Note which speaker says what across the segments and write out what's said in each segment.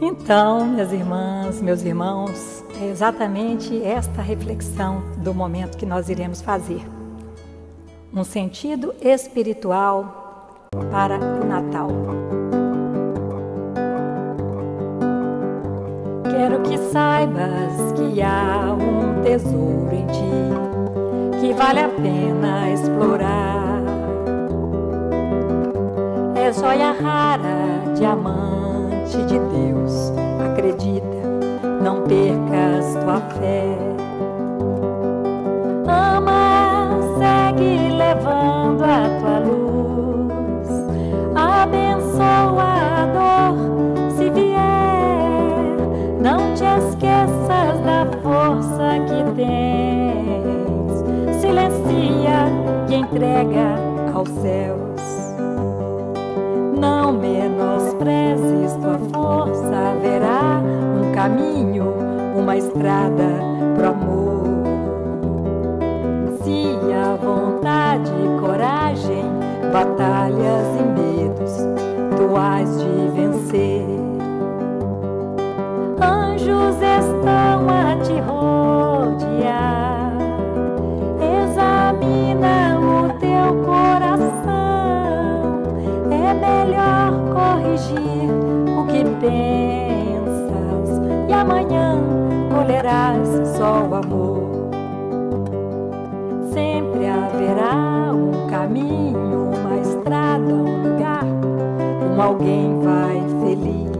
Speaker 1: Então, minhas irmãs, meus irmãos, é exatamente esta reflexão do momento que nós iremos fazer. Um sentido espiritual para o Natal. Quero que saibas que há um tesouro em ti, que vale a pena explorar. É joia rara, diamante de Deus, acredita, não percas tua fé. Ama, segue levando a tua luz, abençoa a dor se vier. Não te esqueças da força que tens, silencia e entrega aos céus. Não menosprezes tua força, haverá um caminho, uma estrada pro amor. Se há vontade, coragem, batalhas e medos, tu has de vencer. Anjos estão a te rodear, examina o teu coração. É melhor corrigir o que pensas, e amanhã colherás só o amor. Sempre haverá um caminho, uma estrada, um lugar, como alguém vai feliz.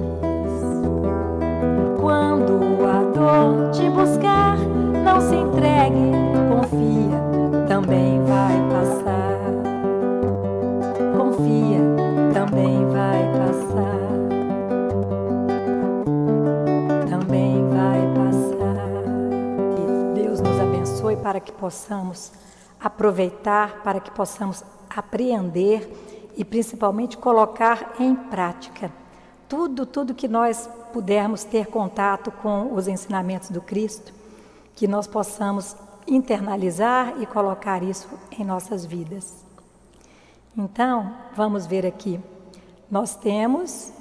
Speaker 1: Quando a dor te buscar, não se entregue, confia, também vai passar. Confia, também vai passar. Também vai passar. E Deus nos abençoe para que possamos aproveitar, para que possamos apreender e principalmente colocar em prática tudo que nós pudermos ter contato com os ensinamentos do Cristo, que nós possamos internalizar e colocar isso em nossas vidas. Então, vamos ver aqui. Nós temos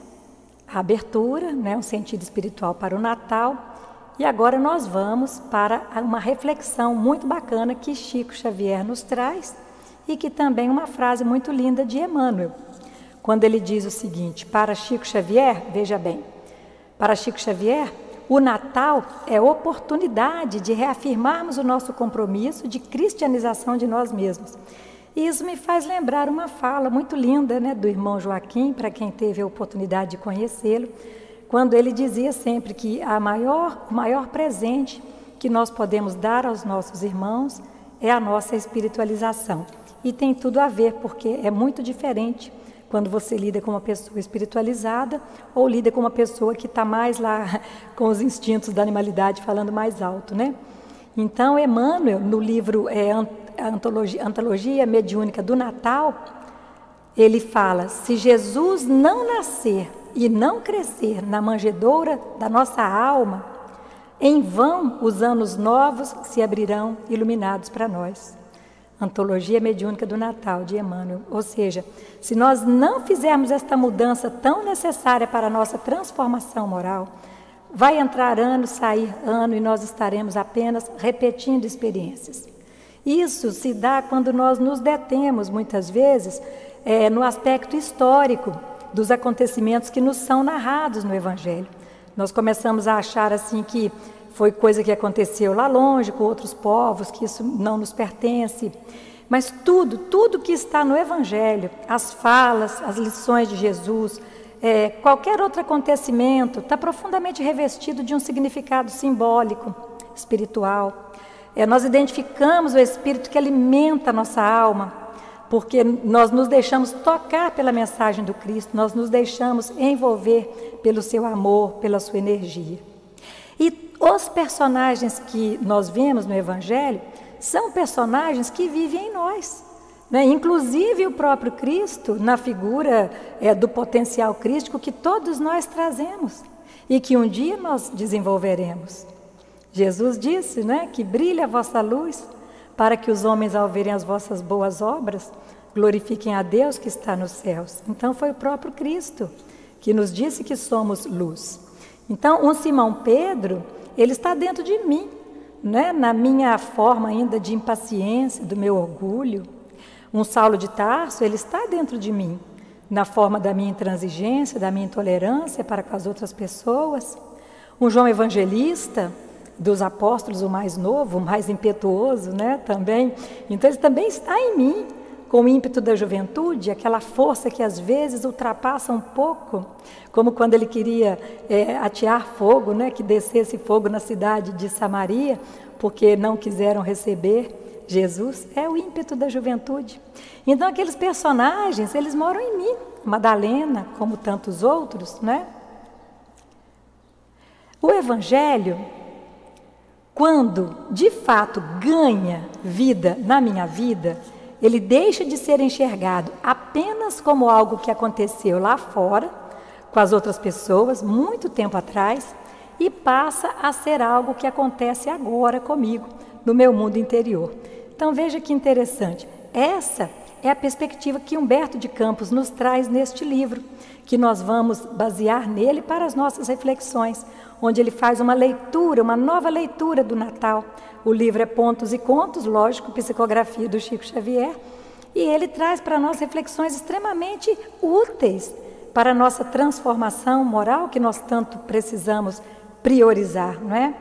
Speaker 1: a abertura, um sentido espiritual para o Natal, e agora nós vamos para uma reflexão muito bacana que Chico Xavier nos traz e que também é uma frase muito linda de Emmanuel, quando ele diz o seguinte: para Chico Xavier, veja bem, para Chico Xavier, o Natal é oportunidade de reafirmarmos o nosso compromisso de cristianização de nós mesmos. E isso me faz lembrar uma fala muito linda, do irmão Joaquim, para quem teve a oportunidade de conhecê-lo, quando ele dizia sempre que o maior presente que nós podemos dar aos nossos irmãos é a nossa espiritualização. E tem tudo a ver, porque é muito diferente quando você lida com uma pessoa espiritualizada ou lida com uma pessoa que está mais lá com os instintos da animalidade falando mais alto, Então, Emmanuel, no livro Antologia Mediúnica do Natal, ele fala: se Jesus não nascer e não crescer na manjedoura da nossa alma, em vão os anos novos se abrirão iluminados para nós. Antologia Mediúnica do Natal, de Emmanuel. Ou seja, se nós não fizermos esta mudança tão necessária para a nossa transformação moral, vai entrar ano, sair ano, e nós estaremos apenas repetindo experiências. Isso se dá quando nós nos detemos, muitas vezes, no aspecto histórico dos acontecimentos que nos são narrados no Evangelho. Nós começamos a achar assim que foi coisa que aconteceu lá longe, com outros povos, que isso não nos pertence. Mas tudo que está no Evangelho, as falas, as lições de Jesus, qualquer outro acontecimento, está profundamente revestido de um significado simbólico, espiritual. Nós identificamos o Espírito que alimenta a nossa alma, porque nós nos deixamos tocar pela mensagem do Cristo, nós nos deixamos envolver pelo seu amor, pela sua energia. E os personagens que nós vemos no Evangelho são personagens que vivem em nós, Inclusive o próprio Cristo, na figura do potencial crístico que todos nós trazemos e que um dia nós desenvolveremos. Jesus disse, que brilhe a vossa luz, para que os homens, ao verem as vossas boas obras, glorifiquem a Deus que está nos céus. Então foi o próprio Cristo que nos disse que somos luz. Então, um Simão Pedro, ele está dentro de mim, né? Na minha forma ainda de impaciência, do meu orgulho. Um Saulo de Tarso, ele está dentro de mim, na forma da minha intransigência, da minha intolerância para com as outras pessoas. Um João Evangelista, dos apóstolos, o mais novo, o mais impetuoso, né, também. Então, ele também está em mim, com o ímpeto da juventude, aquela força que às vezes ultrapassa um pouco, como quando ele queria atear fogo, né, que descesse fogo na cidade de Samaria, porque não quiseram receber Jesus. É o ímpeto da juventude. Então, aqueles personagens, eles moram em mim. Madalena, como tantos outros, né? O Evangelho, quando de fato ganha vida na minha vida, ele deixa de ser enxergado apenas como algo que aconteceu lá fora, com as outras pessoas, muito tempo atrás, e passa a ser algo que acontece agora comigo, no meu mundo interior. Então veja que interessante, essa é a perspectiva que Humberto de Campos nos traz neste livro, que nós vamos basear nele para as nossas reflexões, onde ele faz uma leitura, uma nova leitura do Natal. O livro é Pontos e Contos, lógico, psicografia do Chico Xavier, e ele traz para nós reflexões extremamente úteis para a nossa transformação moral, que nós tanto precisamos priorizar, não é?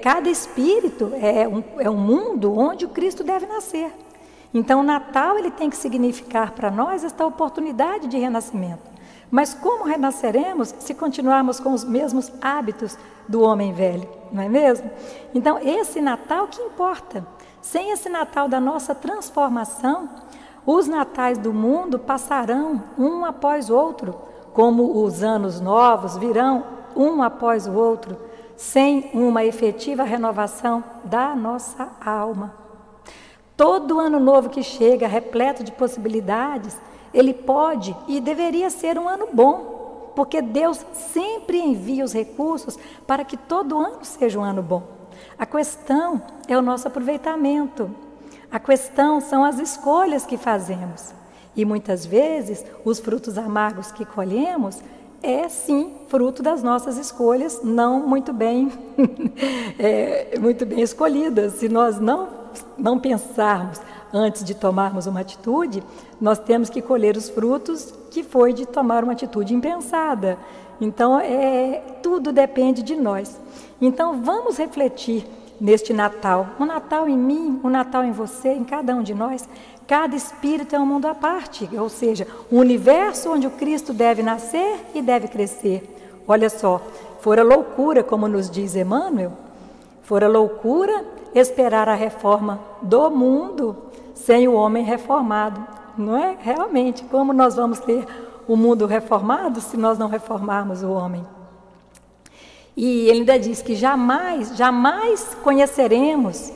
Speaker 1: Cada espírito é um mundo onde o Cristo deve nascer. Então, o Natal ele tem que significar para nós esta oportunidade de renascimento. Mas como renasceremos se continuarmos com os mesmos hábitos do homem velho, não é mesmo? Então, esse Natal que importa. Sem esse Natal da nossa transformação, os natais do mundo passarão um após o outro, como os anos novos virão um após o outro, sem uma efetiva renovação da nossa alma. Todo ano novo que chega, repleto de possibilidades, ele pode e deveria ser um ano bom, porque Deus sempre envia os recursos para que todo ano seja um ano bom. A questão é o nosso aproveitamento. A questão são as escolhas que fazemos. E muitas vezes os frutos amargos que colhemos sim fruto das nossas escolhas não muito bem, muito bem escolhidas. Se nós não pensarmos antes de tomarmos uma atitude, nós temos que colher os frutos que foi de tomar uma atitude impensada. Então, tudo depende de nós. Então, vamos refletir neste Natal. Um Natal em mim, um Natal em você, em cada um de nós. Cada espírito é um mundo à parte, ou seja, um universo onde o Cristo deve nascer e deve crescer. Olha só, fora loucura, como nos diz Emmanuel, fora loucura esperar a reforma do mundo sem o homem reformado. Não é? Realmente, como nós vamos ter o mundo reformado se nós não reformarmos o homem? E ele ainda diz que jamais conheceremos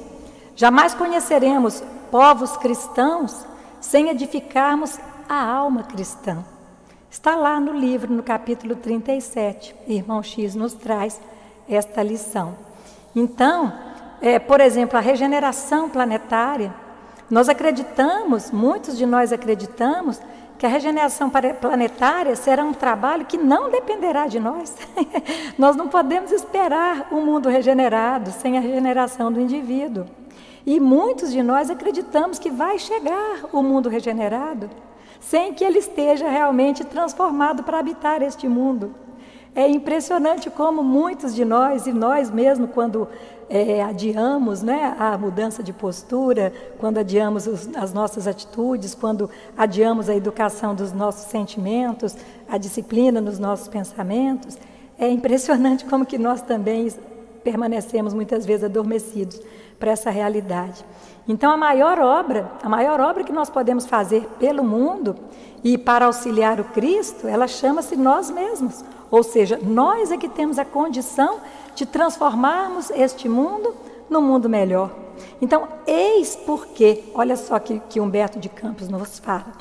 Speaker 1: povos cristãos sem edificarmos a alma cristã. Está lá no livro, no capítulo 37, Irmão X nos traz esta lição. Então, por exemplo, a regeneração planetária, muitos de nós acreditamos que a regeneração planetária será um trabalho que não dependerá de nós. Nós não podemos esperar um mundo regenerado sem a regeneração do indivíduo. E muitos de nós acreditamos que vai chegar o mundo regenerado sem que ele esteja realmente transformado para habitar este mundo. É impressionante como muitos de nós, e nós mesmos, quando adiamos, né, a mudança de postura, quando adiamos as nossas atitudes, quando adiamos a educação dos nossos sentimentos, a disciplina nos nossos pensamentos, é impressionante como que nós também permanecemos muitas vezes adormecidos para essa realidade. Então, a maior obra que nós podemos fazer pelo mundo e para auxiliar o Cristo, ela chama-se nós mesmos. Ou seja, nós é que temos a condição de transformarmos este mundo num mundo melhor. Então, eis porque, olha só que Humberto de Campos nos fala,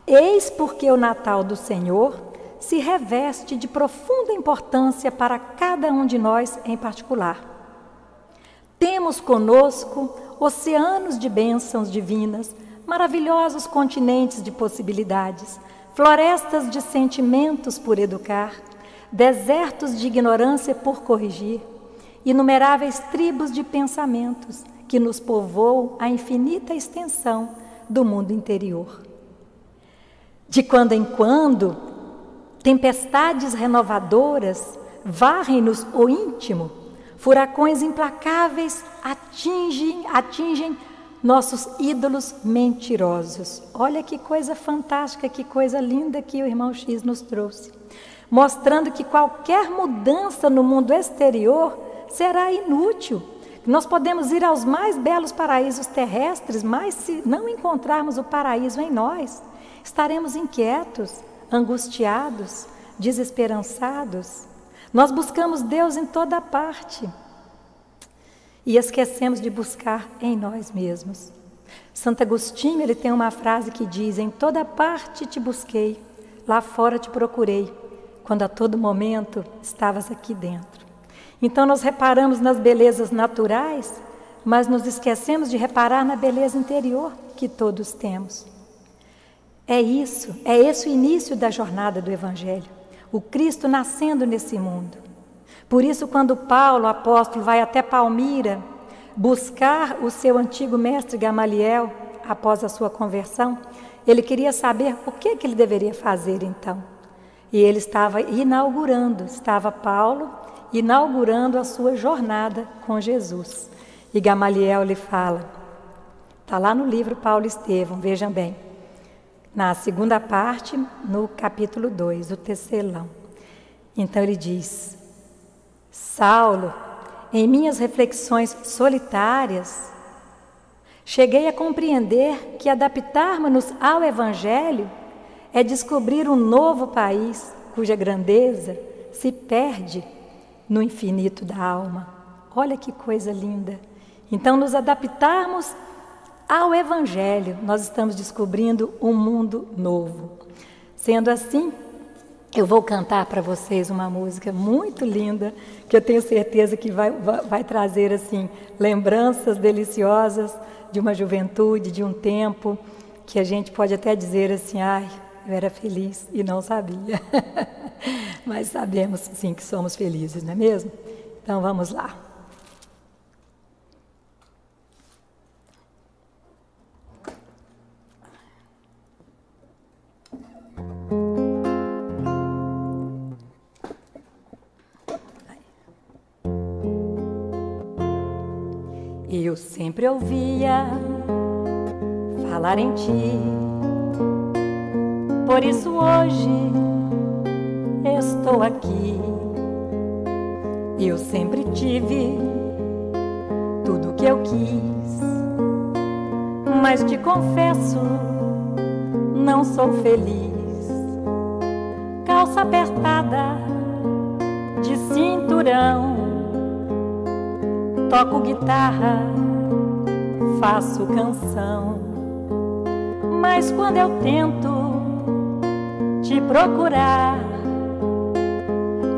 Speaker 1: eis porque o Natal do Senhor se reveste de profunda importância para cada um de nós em particular. Temos conosco oceanos de bênçãos divinas, maravilhosos continentes de possibilidades, florestas de sentimentos por educar, desertos de ignorância por corrigir, inumeráveis tribos de pensamentos que nos povoam a infinita extensão do mundo interior. De quando em quando, tempestades renovadoras varrem-nos o íntimo, furacões implacáveis atingem nossos ídolos mentirosos. Olha que coisa fantástica, que coisa linda que o irmão X nos trouxe, mostrando que qualquer mudança no mundo exterior será inútil. Nós podemos ir aos mais belos paraísos terrestres, mas se não encontrarmos o paraíso em nós, estaremos inquietos, angustiados, desesperançados. Nós buscamos Deus em toda parte e esquecemos de buscar em nós mesmos. Santo Agostinho, ele tem uma frase que diz: em toda parte te busquei, lá fora te procurei, quando a todo momento estavas aqui dentro. Então nós reparamos nas belezas naturais, mas nos esquecemos de reparar na beleza interior que todos temos. É esse o início da jornada do Evangelho, o Cristo nascendo nesse mundo. Por isso, quando Paulo, o apóstolo, vai até Palmira buscar o seu antigo mestre Gamaliel, após a sua conversão, ele queria saber o que ele deveria fazer então. E ele estava Paulo inaugurando a sua jornada com Jesus. E Gamaliel lhe fala, está lá no livro Paulo e Estevão, vejam bem, na segunda parte, no capítulo 2, o tecelão. Então ele diz: Saulo, em minhas reflexões solitárias, cheguei a compreender que adaptarmos-nos ao Evangelho é descobrir um novo país cuja grandeza se perde no infinito da alma. Olha que coisa linda! Então, nos adaptarmos ao Evangelho, nós estamos descobrindo um mundo novo. Sendo assim, eu vou cantar para vocês uma música muito linda, que eu tenho certeza que vai trazer assim lembranças deliciosas de uma juventude, de um tempo, que a gente pode até dizer assim, ai, eu era feliz e não sabia. Mas sabemos sim que somos felizes, não é mesmo? Então vamos lá. Eu sempre ouvia falar em ti, por isso hoje estou aqui. Eu sempre tive tudo que eu quis, mas te confesso, não sou feliz. Calça apertada de cinturão, toco guitarra, faço canção, mas quando eu tento te procurar,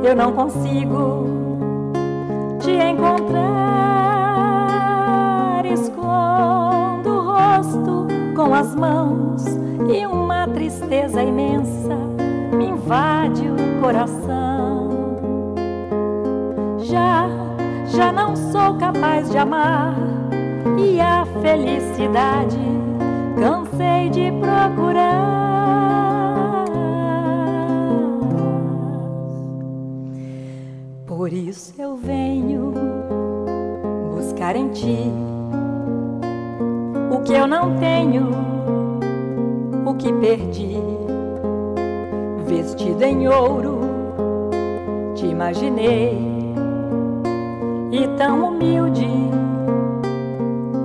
Speaker 1: eu não consigo te encontrar. Escondo o rosto com as mãos e uma tristeza imensa me invade o coração. Já não sou capaz de amar, e a felicidade cansei de procurar. Por isso eu venho buscar em ti o que eu não tenho, o que perdi. Vestido em ouro, te imaginei, e tão humilde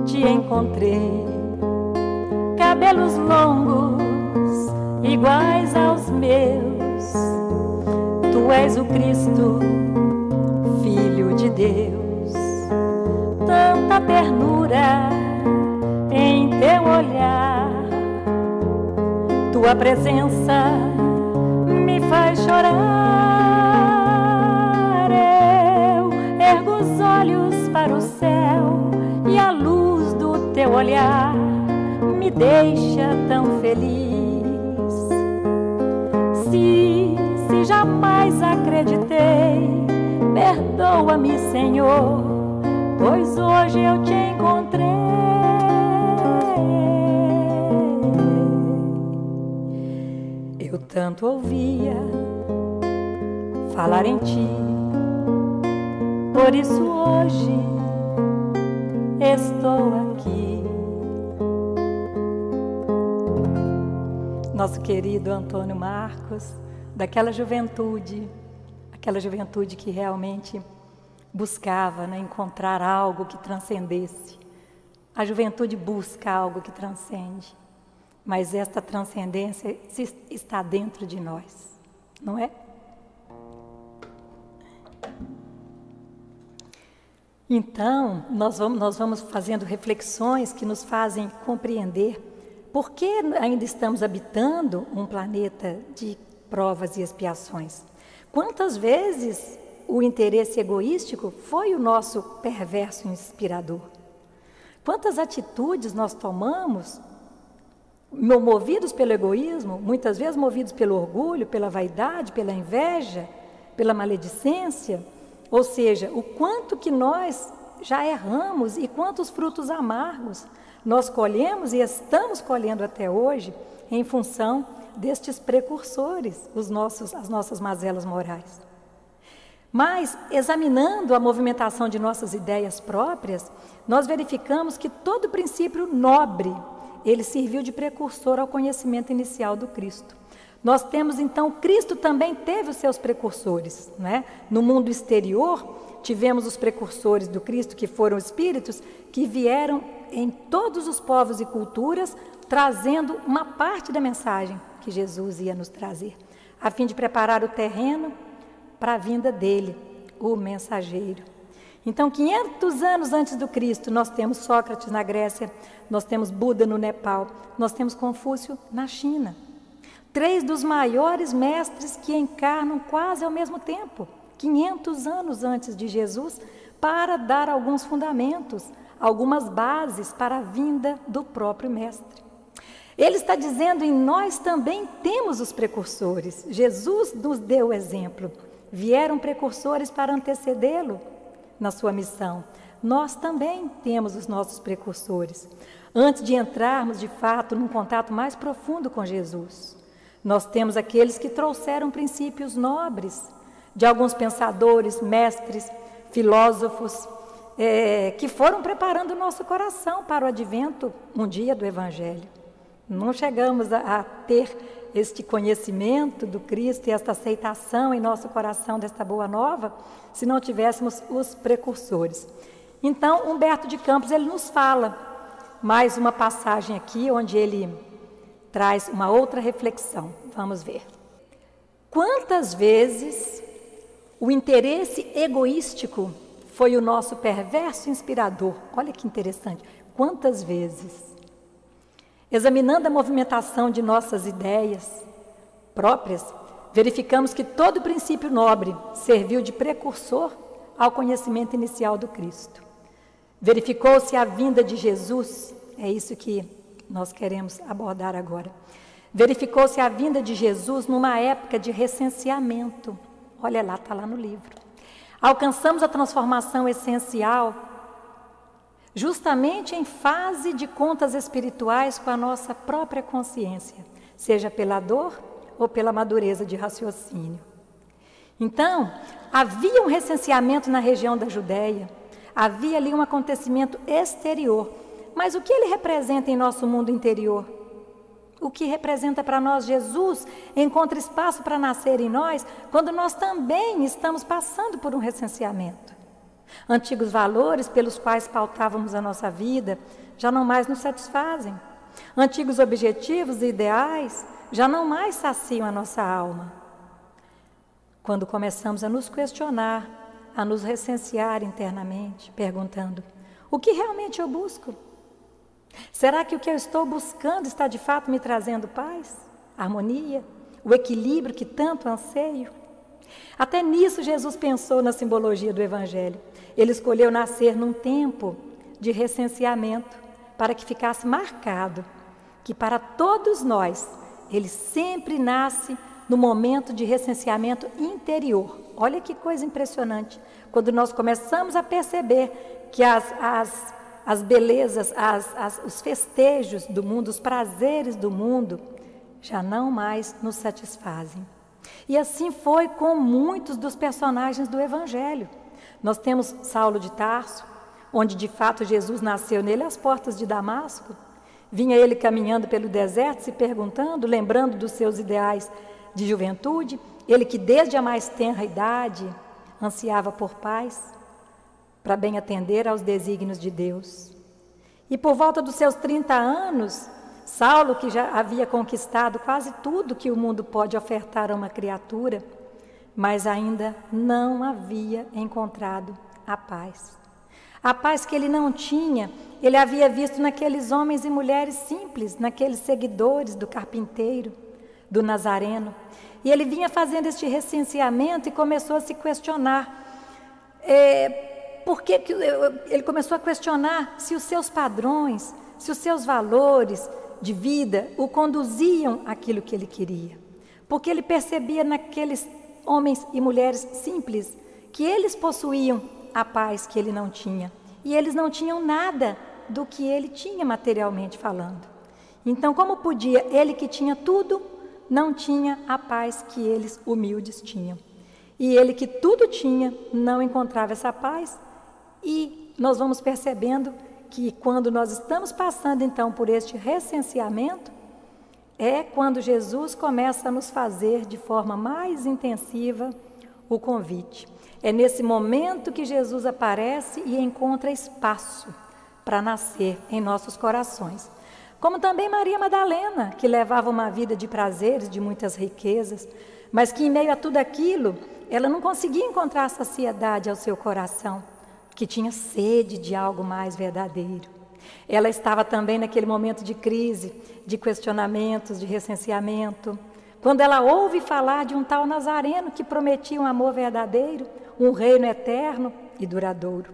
Speaker 1: te encontrei. Cabelos longos, iguais aos meus, tu és o Cristo, Filho de Deus. Tanta ternura em teu olhar, tua presença me faz chorar. Ergo os olhos para o céu e a luz do teu olhar me deixa tão feliz. Se jamais acreditei. Perdoa-me, Senhor, pois hoje eu te encontrei. Eu tanto ouvia falar em ti, por isso hoje estou aqui. Nosso querido Antônio Marcos, daquela juventude, aquela juventude que realmente buscava, né, encontrar algo que transcendesse. A juventude busca algo que transcende, mas esta transcendência está dentro de nós, não é? Então, nós vamos fazendo reflexões que nos fazem compreender por que ainda estamos habitando um planeta de provas e expiações. Quantas vezes o interesse egoístico foi o nosso perverso inspirador? Quantas atitudes nós tomamos movidos pelo egoísmo, muitas vezes movidos pelo orgulho, pela vaidade, pela inveja, pela maledicência? Ou seja, o quanto que nós já erramos e quantos frutos amargos nós colhemos e estamos colhendo até hoje em função destes precursores, as nossas mazelas morais. Mas, examinando a movimentação de nossas ideias próprias, nós verificamos que todo princípio nobre, ele serviu de precursor ao conhecimento inicial do Cristo. Nós temos, então, Cristo também teve os seus precursores, né? No mundo exterior, tivemos os precursores do Cristo, que foram espíritos que vieram em todos os povos e culturas, trazendo uma parte da mensagem que Jesus ia nos trazer, a fim de preparar o terreno para a vinda dele, o mensageiro. Então, 500 anos antes do Cristo, nós temos Sócrates na Grécia, nós temos Buda no Nepal, nós temos Confúcio na China. 3 dos maiores mestres que encarnam quase ao mesmo tempo, 500 anos antes de Jesus, para dar alguns fundamentos, algumas bases para a vinda do próprio mestre. Ele está dizendo, em nós também temos os precursores. Jesus nos deu o exemplo. Vieram precursores para antecedê-lo na sua missão. Nós também temos os nossos precursores. Antes de entrarmos, de fato, num contato mais profundo com Jesus, nós temos aqueles que trouxeram princípios nobres de alguns pensadores, mestres, filósofos, que foram preparando o nosso coração para o advento um dia do Evangelho. Não chegamos a ter este conhecimento do Cristo e esta aceitação em nosso coração desta boa nova se não tivéssemos os precursores. Então, Humberto de Campos, ele nos fala mais uma passagem aqui, onde ele traz uma outra reflexão. Vamos ver. Quantas vezes o interesse egoístico foi o nosso perverso inspirador? Olha que interessante. Quantas vezes? Examinando a movimentação de nossas ideias próprias, verificamos que todo princípio nobre serviu de precursor ao conhecimento inicial do Cristo. Verificou-se a vinda de Jesus, é isso que nós queremos abordar agora. Verificou-se a vinda de Jesus numa época de recenseamento. Olha lá, está lá no livro. Alcançamos a transformação essencial justamente em fase de contas espirituais com a nossa própria consciência, seja pela dor ou pela madureza de raciocínio. Então, havia um recenseamento na região da Judéia, havia ali um acontecimento exterior, mas o que ele representa em nosso mundo interior? O que representa para nós Jesus encontra espaço para nascer em nós quando nós também estamos passando por um recenseamento. Antigos valores pelos quais pautávamos a nossa vida já não mais nos satisfazem. Antigos objetivos e ideais já não mais saciam a nossa alma. Quando começamos a nos questionar, a nos recensear internamente, perguntando: o que realmente eu busco? Será que o que eu estou buscando está de fato me trazendo paz, harmonia, o equilíbrio que tanto anseio? Até nisso Jesus pensou na simbologia do Evangelho. Ele escolheu nascer num tempo de recenseamento para que ficasse marcado que para todos nós Ele sempre nasce no momento de recenseamento interior. Olha que coisa impressionante, quando nós começamos a perceber que as belezas, os festejos do mundo, os prazeres do mundo, já não mais nos satisfazem. E assim foi com muitos dos personagens do Evangelho. Nós temos Saulo de Tarso, onde de fato Jesus nasceu nele às portas de Damasco. Vinha ele caminhando pelo deserto, se perguntando, lembrando dos seus ideais de juventude, ele que desde a mais tenra idade ansiava por paz, para bem atender aos desígnios de Deus. E por volta dos seus 30 anos, Saulo, que já havia conquistado quase tudo que o mundo pode ofertar a uma criatura, mas ainda não havia encontrado a paz. A paz que ele não tinha, ele havia visto naqueles homens e mulheres simples, naqueles seguidores do carpinteiro, do Nazareno. E ele vinha fazendo este recenseamento e começou a se questionar. Ele começou a questionar se os seus padrões, se os seus valores de vida o conduziam àquilo que ele queria. Porque ele percebia naqueles homens e mulheres simples que eles possuíam a paz que ele não tinha. E eles não tinham nada do que ele tinha materialmente falando. Então, como podia ele que tinha tudo, não tinha a paz que eles humildes tinham? E ele que tudo tinha, não encontrava essa paz. E nós vamos percebendo que quando nós estamos passando então por este recenseamento, é quando Jesus começa a nos fazer de forma mais intensiva o convite. É nesse momento que Jesus aparece e encontra espaço para nascer em nossos corações. Como também Maria Madalena, que levava uma vida de prazeres, de muitas riquezas, mas que em meio a tudo aquilo, ela não conseguia encontrar saciedade ao seu coração, que tinha sede de algo mais verdadeiro. Ela estava também naquele momento de crise, de questionamentos, de recenseamento, quando ela ouve falar de um tal Nazareno que prometia um amor verdadeiro, um reino eterno e duradouro.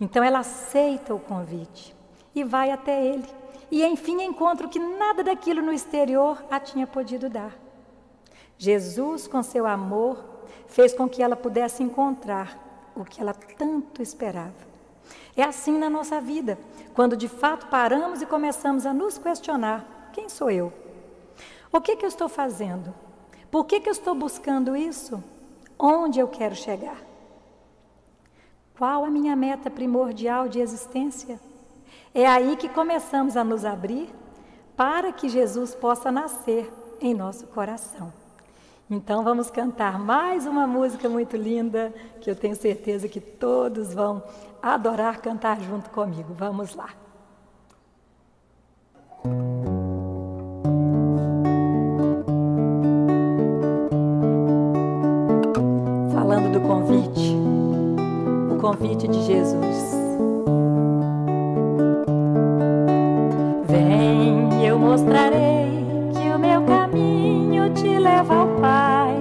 Speaker 1: Então ela aceita o convite e vai até ele. E enfim encontra o que nada daquilo no exterior a tinha podido dar. Jesus, com seu amor, fez com que ela pudesse encontrar o que ela tanto esperava. É assim na nossa vida, quando de fato paramos e começamos a nos questionar: quem sou eu? O que eu estou fazendo? Por que eu estou buscando isso? Onde eu quero chegar? Qual a minha meta primordial de existência? É aí que começamos a nos abrir para que Jesus possa nascer em nosso coração. Então vamos cantar mais uma música muito linda, que eu tenho certeza que todos vão adorar cantar junto comigo. Vamos lá. Falando do convite, o convite de Jesus. Vem, eu mostrarei que o meu caminho te leva ao Pai.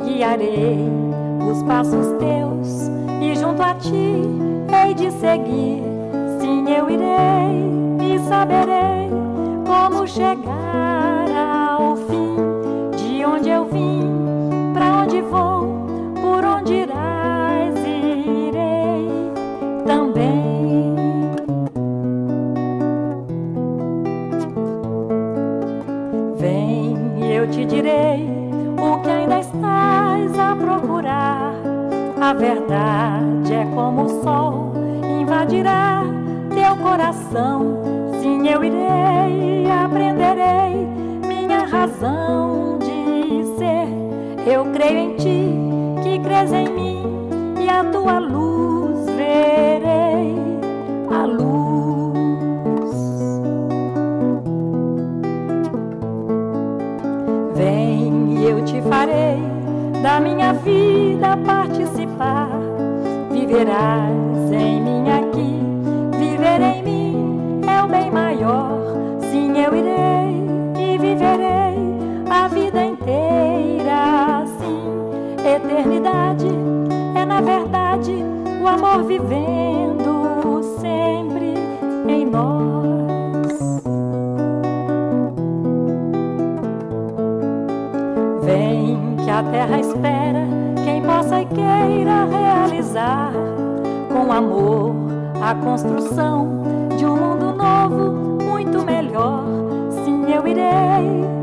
Speaker 1: Guiarei os passos teus e junto a ti hei de seguir. Sim, eu irei e saberei como chegar ao fim. De onde eu vim, pra onde vou, por onde irás, irei também. Eu te direi o que ainda estás a procurar. A verdade é como o sol, invadirá teu coração. Sim, eu irei e aprenderei minha razão de ser. Eu creio em ti, que crês em mim, e a tua luz verei, a luz. Vem e eu te farei da minha vida participar. Viverás em mim aqui, viver em mim é o bem maior. Sim, eu irei e viverei a vida inteira. Sim, eternidade é na verdade o amor vivendo sempre em nós. Vem amor, a construção de um mundo novo, muito melhor. Sim, eu irei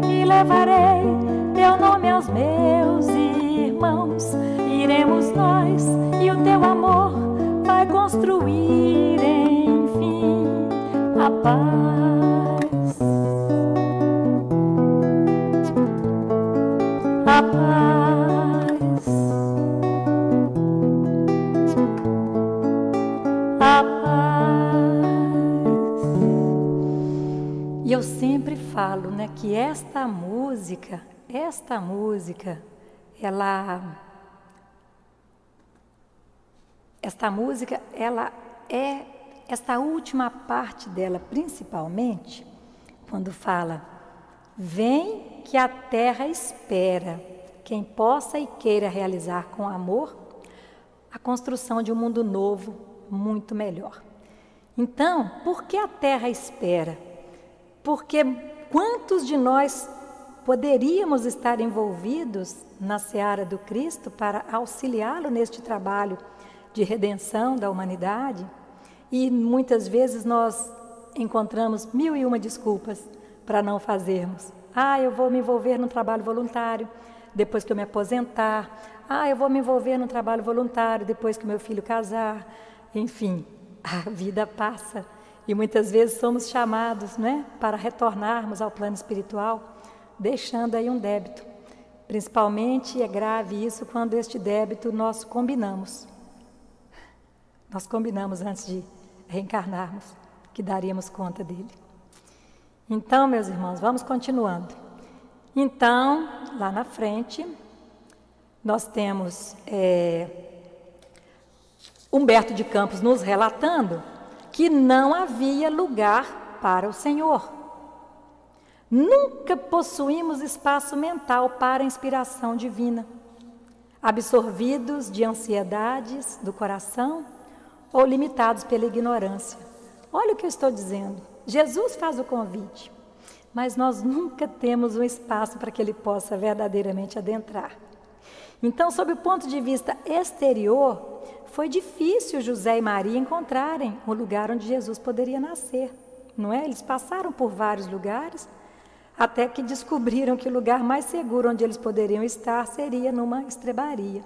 Speaker 1: e levarei teu nome aos meus irmãos. Iremos nós e o teu amor vai construir, enfim, a paz. A paz. A paz. E eu sempre falo, né, que esta música, esta última parte dela, principalmente, quando fala: vem que a terra espera quem possa e queira realizar com amor a construção de um mundo novo, muito melhor. Então, por que a terra espera? Porque quantos de nós poderíamos estar envolvidos na seara do Cristo para auxiliá-lo neste trabalho de redenção da humanidade? E muitas vezes nós encontramos 1001 desculpas para não fazermos. Eu vou me envolver num trabalho voluntário depois que eu me aposentar. Eu vou me envolver num trabalho voluntário depois que meu filho casar. Enfim, a vida passa e muitas vezes somos chamados, né, para retornarmos ao plano espiritual, deixando aí um débito. Principalmente é grave isso quando este débito nós combinamos. Nós combinamos antes de reencarnarmos que daríamos conta dele. Então, meus irmãos, vamos continuando. Então, lá na frente, nós temos Humberto de Campos nos relatando que não havia lugar para o Senhor. Nunca possuímos espaço mental para a inspiração divina, absorvidos de ansiedades do coração ou limitados pela ignorância. Olha o que eu estou dizendo. Jesus faz o convite, mas nós nunca temos um espaço para que ele possa verdadeiramente adentrar. Então, sob o ponto de vista exterior, foi difícil José e Maria encontrarem o lugar onde Jesus poderia nascer, não é? Eles passaram por vários lugares, até que descobriram que o lugar mais seguro onde eles poderiam estar seria numa estrebaria.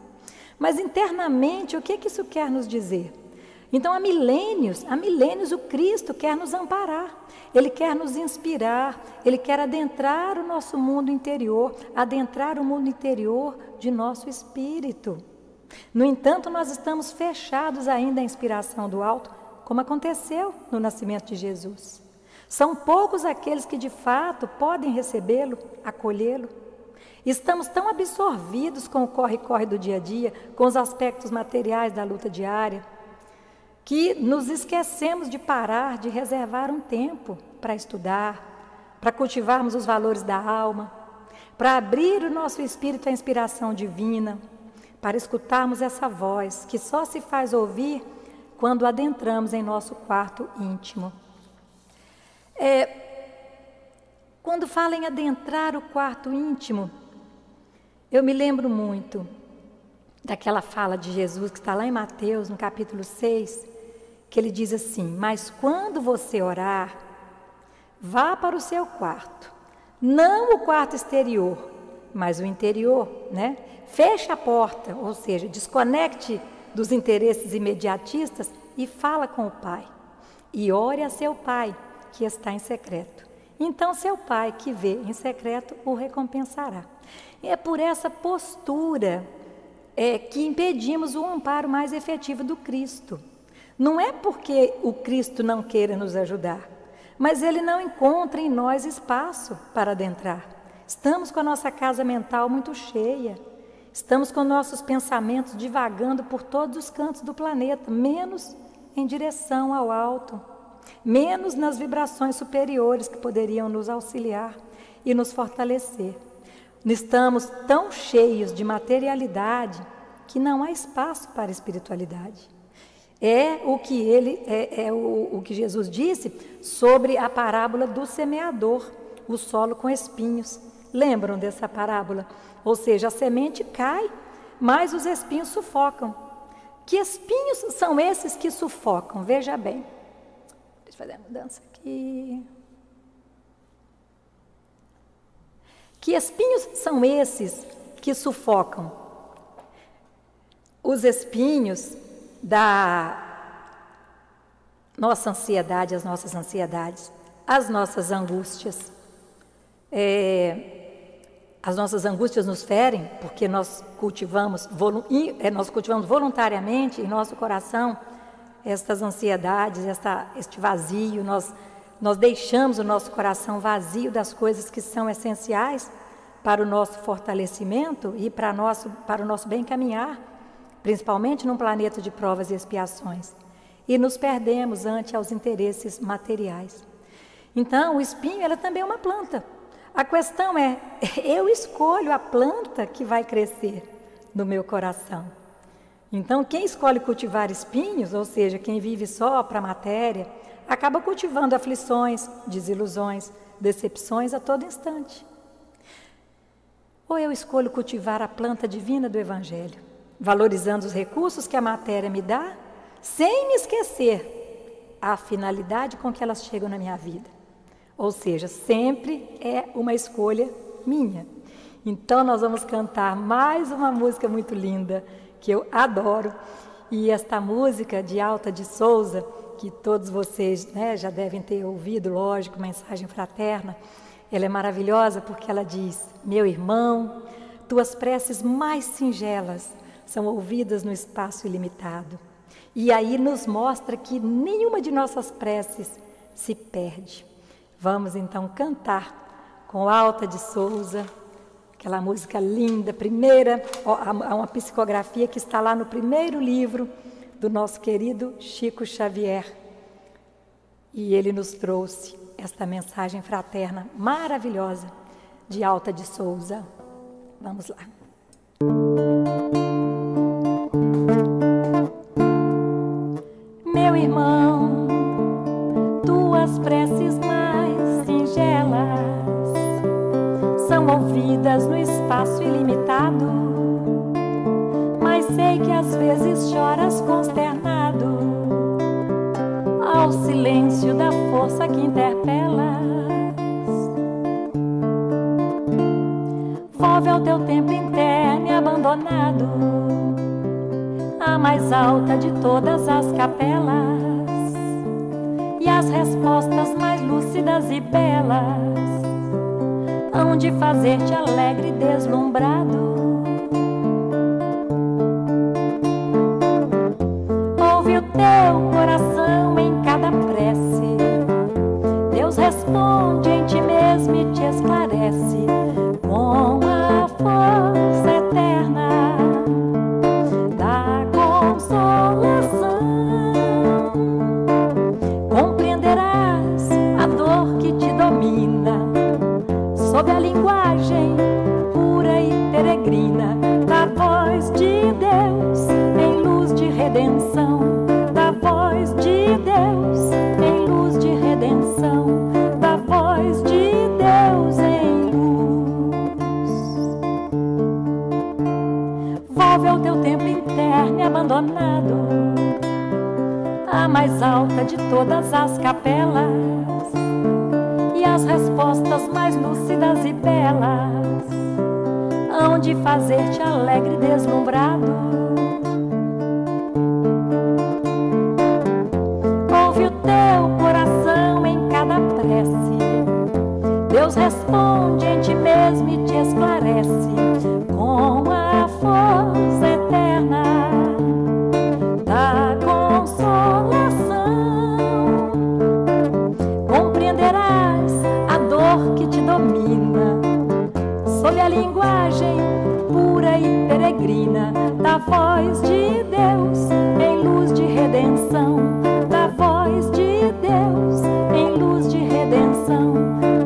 Speaker 1: Mas internamente, o que isso quer nos dizer? Então, há milênios o Cristo quer nos amparar, Ele quer nos inspirar, Ele quer adentrar o nosso mundo interior, adentrar o mundo interior de nosso espírito. No entanto, nós estamos fechados ainda à inspiração do alto, como aconteceu no nascimento de Jesus. São poucos aqueles que de fato podem recebê-lo, acolhê-lo. Estamos tão absorvidos com o corre-corre do dia a dia, com os aspectos materiais da luta diária, que nos esquecemos de parar, de reservar um tempo para estudar, para cultivarmos os valores da alma, para abrir o nosso espírito à inspiração divina, para escutarmos essa voz que só se faz ouvir quando adentramos em nosso quarto íntimo. Quando fala em adentrar o quarto íntimo, eu me lembro muito daquela fala de Jesus que está lá em Mateus, no capítulo 6, que ele diz assim: mas quando você orar, vá para o seu quarto, não o quarto exterior, mas o interior, né? Feche a porta, ou seja, desconecte dos interesses imediatistas e fala com o Pai. E ore a seu Pai, que está em secreto. Então seu Pai, que vê em secreto, o recompensará. É por essa postura que impedimos o amparo mais efetivo do Cristo. Não é porque o Cristo não queira nos ajudar, mas Ele não encontra em nós espaço para adentrar. Estamos com a nossa casa mental muito cheia, estamos com nossos pensamentos divagando por todos os cantos do planeta, menos em direção ao alto, menos nas vibrações superiores que poderiam nos auxiliar e nos fortalecer. Estamos tão cheios de materialidade que não há espaço para a espiritualidade. É o que Jesus disse sobre a parábola do semeador, o solo com espinhos. Lembram dessa parábola? Ou seja, a semente cai, mas os espinhos sufocam. Que espinhos são esses que sufocam? Veja bem. Deixa eu fazer a mudança aqui. Que espinhos são esses que sufocam? Os espinhos da nossa ansiedade, as nossas ansiedades, as nossas angústias. As nossas angústias nos ferem porque nós cultivamos voluntariamente em nosso coração estas ansiedades, este vazio. Nós deixamos o nosso coração vazio das coisas que são essenciais para o nosso fortalecimento e para o nosso bem caminhar, principalmente num planeta de provas e expiações. E nos perdemos ante aos interesses materiais. Então, o espinho, ela também é uma planta. A questão é, eu escolho a planta que vai crescer no meu coração. Então, quem escolhe cultivar espinhos, ou seja, quem vive só para a matéria, acaba cultivando aflições, desilusões, decepções a todo instante. Ou eu escolho cultivar a planta divina do Evangelho, valorizando os recursos que a matéria me dá, sem me esquecer a finalidade com que elas chegam na minha vida. Ou seja, sempre é uma escolha minha. Então, nós vamos cantar mais uma música muito linda, que eu adoro. E esta música de Alta de Souza, que todos vocês, né, já devem ter ouvido, lógico, Mensagem Fraterna, ela é maravilhosa porque ela diz: meu irmão, tuas preces mais singelas são ouvidas no espaço ilimitado. E aí nos mostra que nenhuma de nossas preces se perde. Vamos então cantar com Alta de Souza, aquela música linda, primeira, há uma psicografia que está lá no primeiro livro do nosso querido Chico Xavier. E ele nos trouxe esta mensagem fraterna maravilhosa de Alta de Souza. Vamos lá. Meu irmão, tuas preces mais singelas são ouvidas no espaço ilimitado, mas sei que às vezes choras consternado ao silêncio da força que interpelas. Volve ao teu templo interno e abandonado, a mais alta de todas as capelas, e as respostas mais lúcidas e belas hão de fazer-te alegre e deslumbrado. Ouve o teu coração em cada prece, Deus responde em ti mesmo e te esclarece com a força eterna da consolação. Compreenderás a dor que te domina sob a linguagem pura e peregrina da voz de Deus em luz de redenção, da voz de Deus em luz de redenção, da voz de Deus em luz. Volve ao teu templo interno e abandonado, a mais alta de todas as capelas, e as respostas mais lúcidas e belas hão de fazer-te alegre e deslumbrado. Ouve o teu coração em cada prece, Deus responde em ti mesmo e te esclarece com a força eterna da consolação. Compreenderás a dor que te domina sob a linguagem pura e peregrina da voz de Deus em luz de redenção, da voz de Deus em luz de redenção,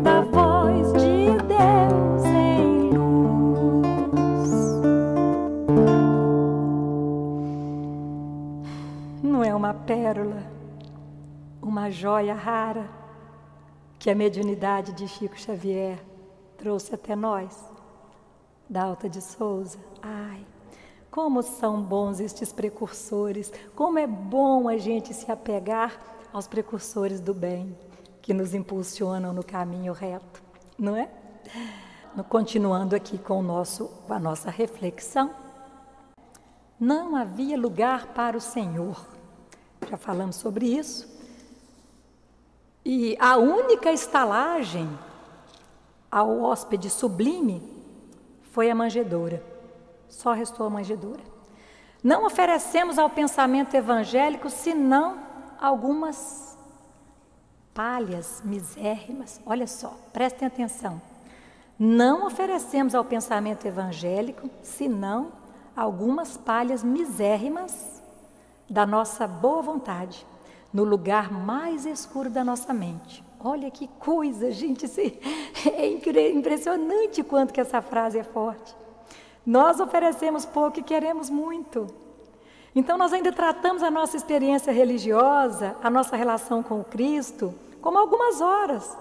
Speaker 1: da voz de Deus em luz. Não é uma pérola, uma joia rara que a mediunidade de Chico Xavier trouxe até nós, da Alta de Souza? Ai, Como são bons estes precursores, como é bom a gente se apegar aos precursores do bem, que nos impulsionam no caminho reto, não é? Continuando aqui com a nossa reflexão. Não havia lugar para o Senhor. Já falamos sobre isso. E a única estalagem ao hóspede sublime foi a manjedoura. Só restou a manjedoura. Não oferecemos ao pensamento evangélico senão algumas palhas misérrimas. Olha só, prestem atenção. Não oferecemos ao pensamento evangélico senão algumas palhas misérrimas da nossa boa vontade, no lugar mais escuro da nossa mente. Olha que coisa, gente, é impressionante quanto que essa frase é forte. Nós oferecemos pouco e queremos muito. Então nós ainda tratamos a nossa experiência religiosa, a nossa relação com o Cristo, como algumas horas,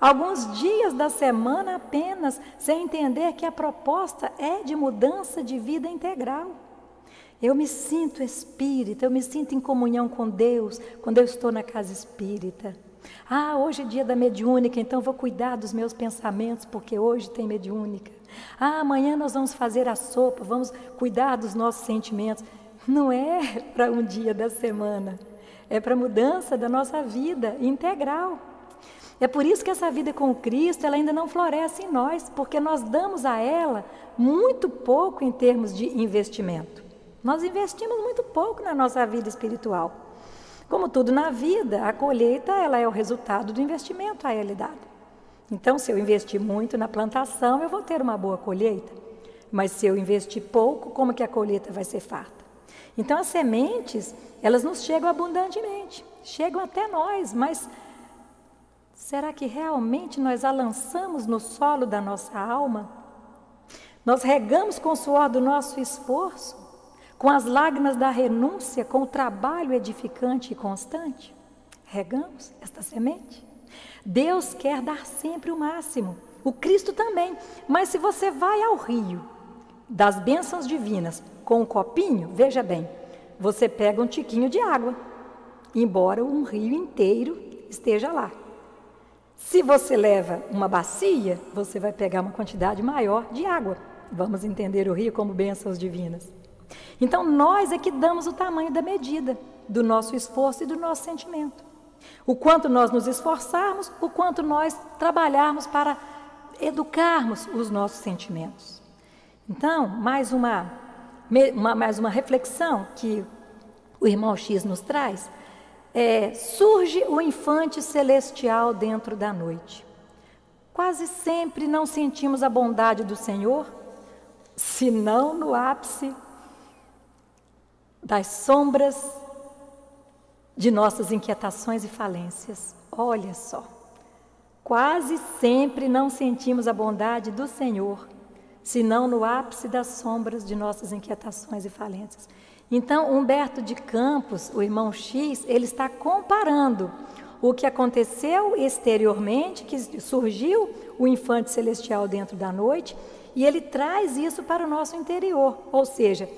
Speaker 1: alguns dias da semana apenas, sem entender que a proposta é de mudança de vida integral. Eu me sinto espírita, eu me sinto em comunhão com Deus quando eu estou na casa espírita. Hoje é dia da mediúnica, então vou cuidar dos meus pensamentos, porque hoje tem mediúnica. Amanhã nós vamos fazer a sopa, vamos cuidar dos nossos sentimentos. Não é para um dia da semana, é para a mudança da nossa vida integral. É por isso que essa vida com Cristo, ela ainda não floresce em nós, porque nós damos a ela muito pouco em termos de investimento. Nós investimos muito pouco na nossa vida espiritual. Como tudo na vida, a colheita ela é o resultado do investimento a ela é dado. Então, se eu investir muito na plantação, eu vou ter uma boa colheita. Mas se eu investir pouco, como que a colheita vai ser farta? Então, as sementes, elas nos chegam abundantemente, chegam até nós, mas será que realmente nós a lançamos no solo da nossa alma? Nós regamos com o suor do nosso esforço? Com as lágrimas da renúncia, com o trabalho edificante e constante? Regamos esta semente? Deus quer dar sempre o máximo, o Cristo também. Mas se você vai ao rio das bênçãos divinas com um copinho, veja bem, você pega um tiquinho de água, embora um rio inteiro esteja lá. Se você leva uma bacia, você vai pegar uma quantidade maior de água. Vamos entender o rio como bênçãos divinas. Então, nós é que damos o tamanho da medida do nosso esforço e do nosso sentimento. O quanto nós nos esforçarmos, o quanto nós trabalharmos para educarmos os nossos sentimentos. Então, mais uma reflexão que o irmão X nos traz, surge o infante celestial dentro da noite. Quase sempre não sentimos a bondade do Senhor, senão no ápice das sombras de nossas inquietações e falências. Olha só, quase sempre não sentimos a bondade do Senhor, senão no ápice das sombras de nossas inquietações e falências. Então, Humberto de Campos, o irmão X, ele está comparando o que aconteceu exteriormente, que surgiu o infante celestial dentro da noite, e ele traz isso para o nosso interior, ou seja,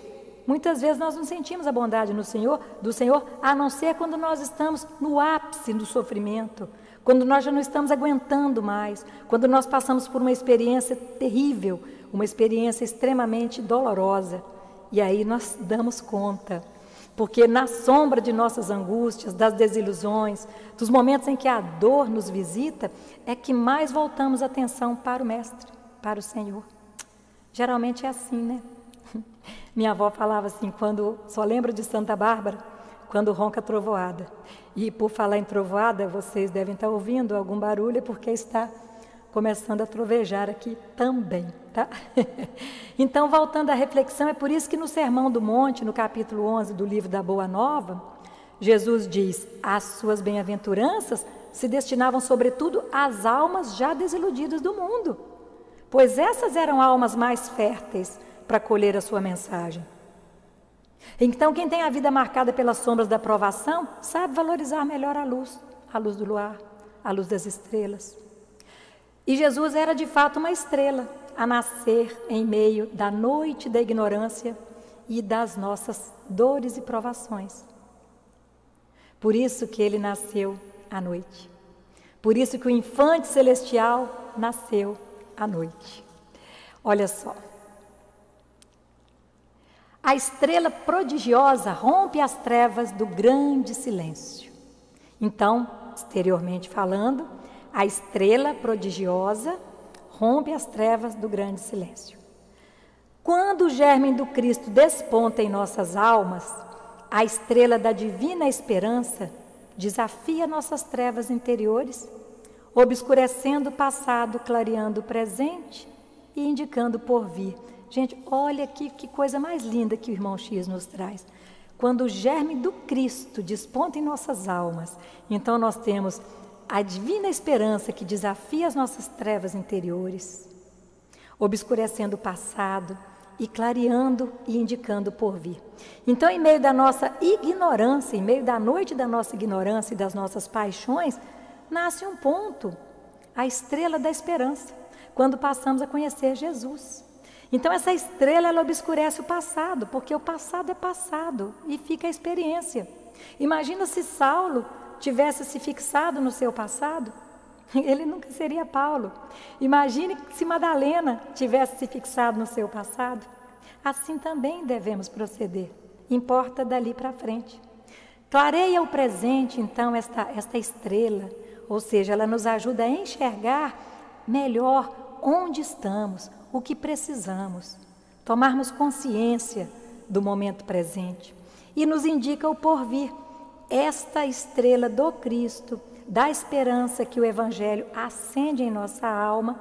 Speaker 1: muitas vezes nós não sentimos a bondade do Senhor, a não ser quando nós estamos no ápice do sofrimento, quando nós já não estamos aguentando mais, quando nós passamos por uma experiência terrível, uma experiência extremamente dolorosa. E aí nós damos conta, porque na sombra de nossas angústias, das desilusões, dos momentos em que a dor nos visita, é que mais voltamos a atenção para o Mestre, para o Senhor. Geralmente é assim, né? Minha avó falava assim, só lembro de Santa Bárbara, quando ronca a trovoada. E por falar em trovoada, vocês devem estar ouvindo algum barulho, porque está começando a trovejar aqui também, tá? Então, voltando à reflexão, é por isso que no Sermão do Monte, no capítulo 11 do livro da Boa Nova, Jesus diz, as suas bem-aventuranças se destinavam sobretudo às almas já desiludidas do mundo, pois essas eram almas mais férteis para colher a sua mensagem. Então, quem tem a vida marcada pelas sombras da provação, sabe valorizar melhor a luz do luar, a luz das estrelas. E Jesus era de fato uma estrela, a nascer em meio da noite da ignorância e das nossas dores e provações. Por isso que ele nasceu à noite. Por isso que o infante celestial nasceu à noite. Olha só. A estrela prodigiosa rompe as trevas do grande silêncio. Então, exteriormente falando, a estrela prodigiosa rompe as trevas do grande silêncio. Quando o germe do Cristo desponta em nossas almas, a estrela da divina esperança desafia nossas trevas interiores, obscurecendo o passado, clareando o presente e indicando o porvir. Gente, olha aqui que coisa mais linda que o irmão X nos traz. Quando o germe do Cristo desponta em nossas almas, então nós temos a divina esperança que desafia as nossas trevas interiores, obscurecendo o passado e clareando e indicando o porvir. Então, em meio da nossa ignorância, em meio da noite da nossa ignorância e das nossas paixões, nasce um ponto, a estrela da esperança, quando passamos a conhecer Jesus. Então, essa estrela, ela obscurece o passado, porque o passado é passado e fica a experiência. Imagina se Saulo tivesse se fixado no seu passado, ele nunca seria Paulo. Imagine se Madalena tivesse se fixado no seu passado. Assim também devemos proceder, importa dali para frente. Clareia o presente, então, esta estrela, ou seja, ela nos ajuda a enxergar melhor onde estamos, o que precisamos, tomarmos consciência do momento presente e nos indica o porvir. Esta estrela do Cristo, da esperança que o Evangelho acende em nossa alma,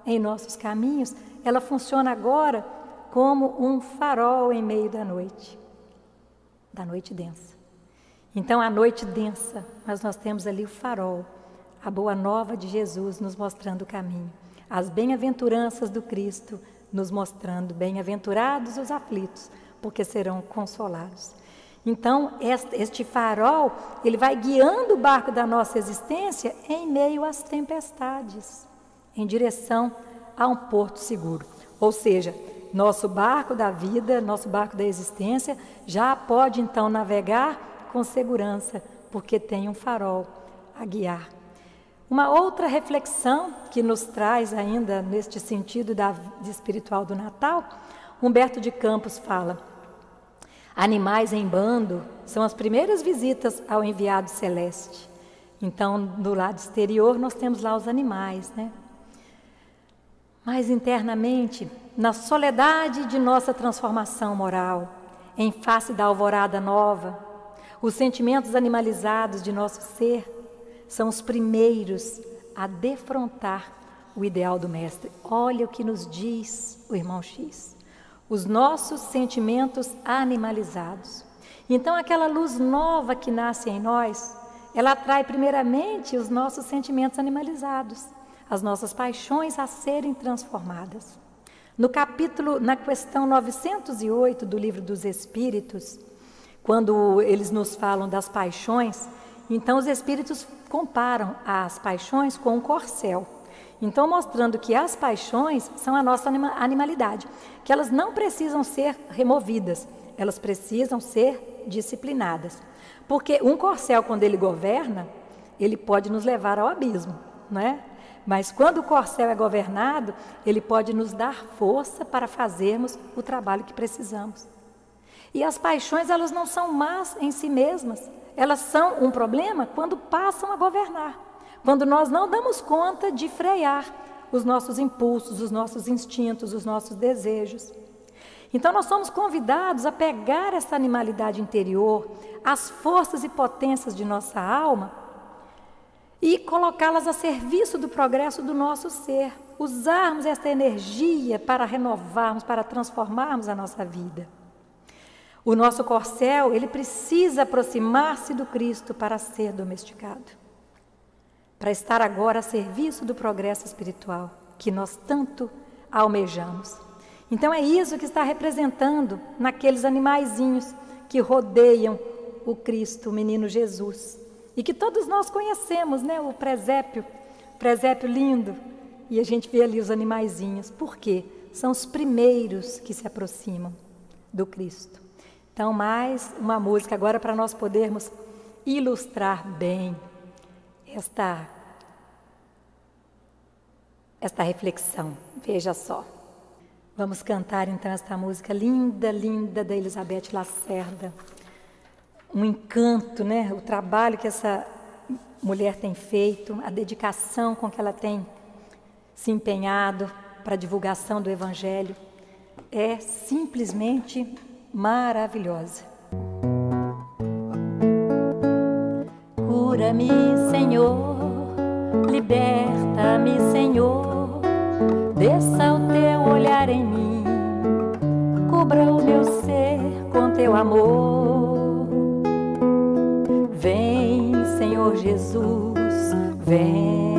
Speaker 1: em nossos caminhos, ela funciona agora como um farol em meio da noite densa. Então, a noite densa, mas nós temos ali o farol, a boa nova de Jesus nos mostrando o caminho, as bem-aventuranças do Cristo nos mostrando, bem-aventurados os aflitos, porque serão consolados. Então, este farol, ele vai guiando o barco da nossa existência em meio às tempestades, em direção a um porto seguro. Ou seja, nosso barco da vida, nosso barco da existência, já pode então navegar com segurança, porque tem um farol a guiar. Uma outra reflexão que nos traz ainda neste sentido da vida espiritual do Natal, Humberto de Campos fala: animais em bando são as primeiras visitas ao enviado celeste. Então, do lado exterior, nós temos lá os animais, né? Mas internamente, na soledade de nossa transformação moral, em face da alvorada nova, os sentimentos animalizados de nosso ser são os primeiros a defrontar o ideal do Mestre. Olha o que nos diz o irmão X. Os nossos sentimentos animalizados. Então, aquela luz nova que nasce em nós, ela atrai primeiramente os nossos sentimentos animalizados, as nossas paixões a serem transformadas. Na questão 908 do Livro dos Espíritos, quando eles nos falam das paixões, então os Espíritos comparam as paixões com um corcel. Então, mostrando que as paixões são a nossa animalidade, que elas não precisam ser removidas, elas precisam ser disciplinadas. Porque um corcel, quando ele governa, ele pode nos levar ao abismo, não é? Mas quando o corcel é governado, ele pode nos dar força para fazermos o trabalho que precisamos. E as paixões, elas não são más em si mesmas, elas são um problema quando passam a governar. Quando nós não damos conta de frear os nossos impulsos, os nossos instintos, os nossos desejos. Então, nós somos convidados a pegar essa animalidade interior, as forças e potências de nossa alma e colocá-las a serviço do progresso do nosso ser. Usarmos esta energia para renovarmos, para transformarmos a nossa vida. O nosso corcel, ele precisa aproximar-se do Cristo para ser domesticado, para estar agora a serviço do progresso espiritual que nós tanto almejamos. Então é isso que está representando naqueles animaizinhos que rodeiam o Cristo, o menino Jesus, e que todos nós conhecemos, né? O presépio lindo, e a gente vê ali os animaizinhos. Por quê? São os primeiros que se aproximam, do Cristo. Então, mais uma música agora para nós podermos ilustrar bem esta reflexão. Veja só. Vamos cantar então esta música linda, linda da Elizabeth Lacerda. Um encanto, né? O trabalho que essa mulher tem feito, a dedicação com que ela tem se empenhado para a divulgação do Evangelho é simplesmente maravilhosa. Cura-me, Senhor, liberta-me, Senhor, desça o teu olhar em mim, cubra o meu ser com teu amor. Vem, Senhor Jesus, vem.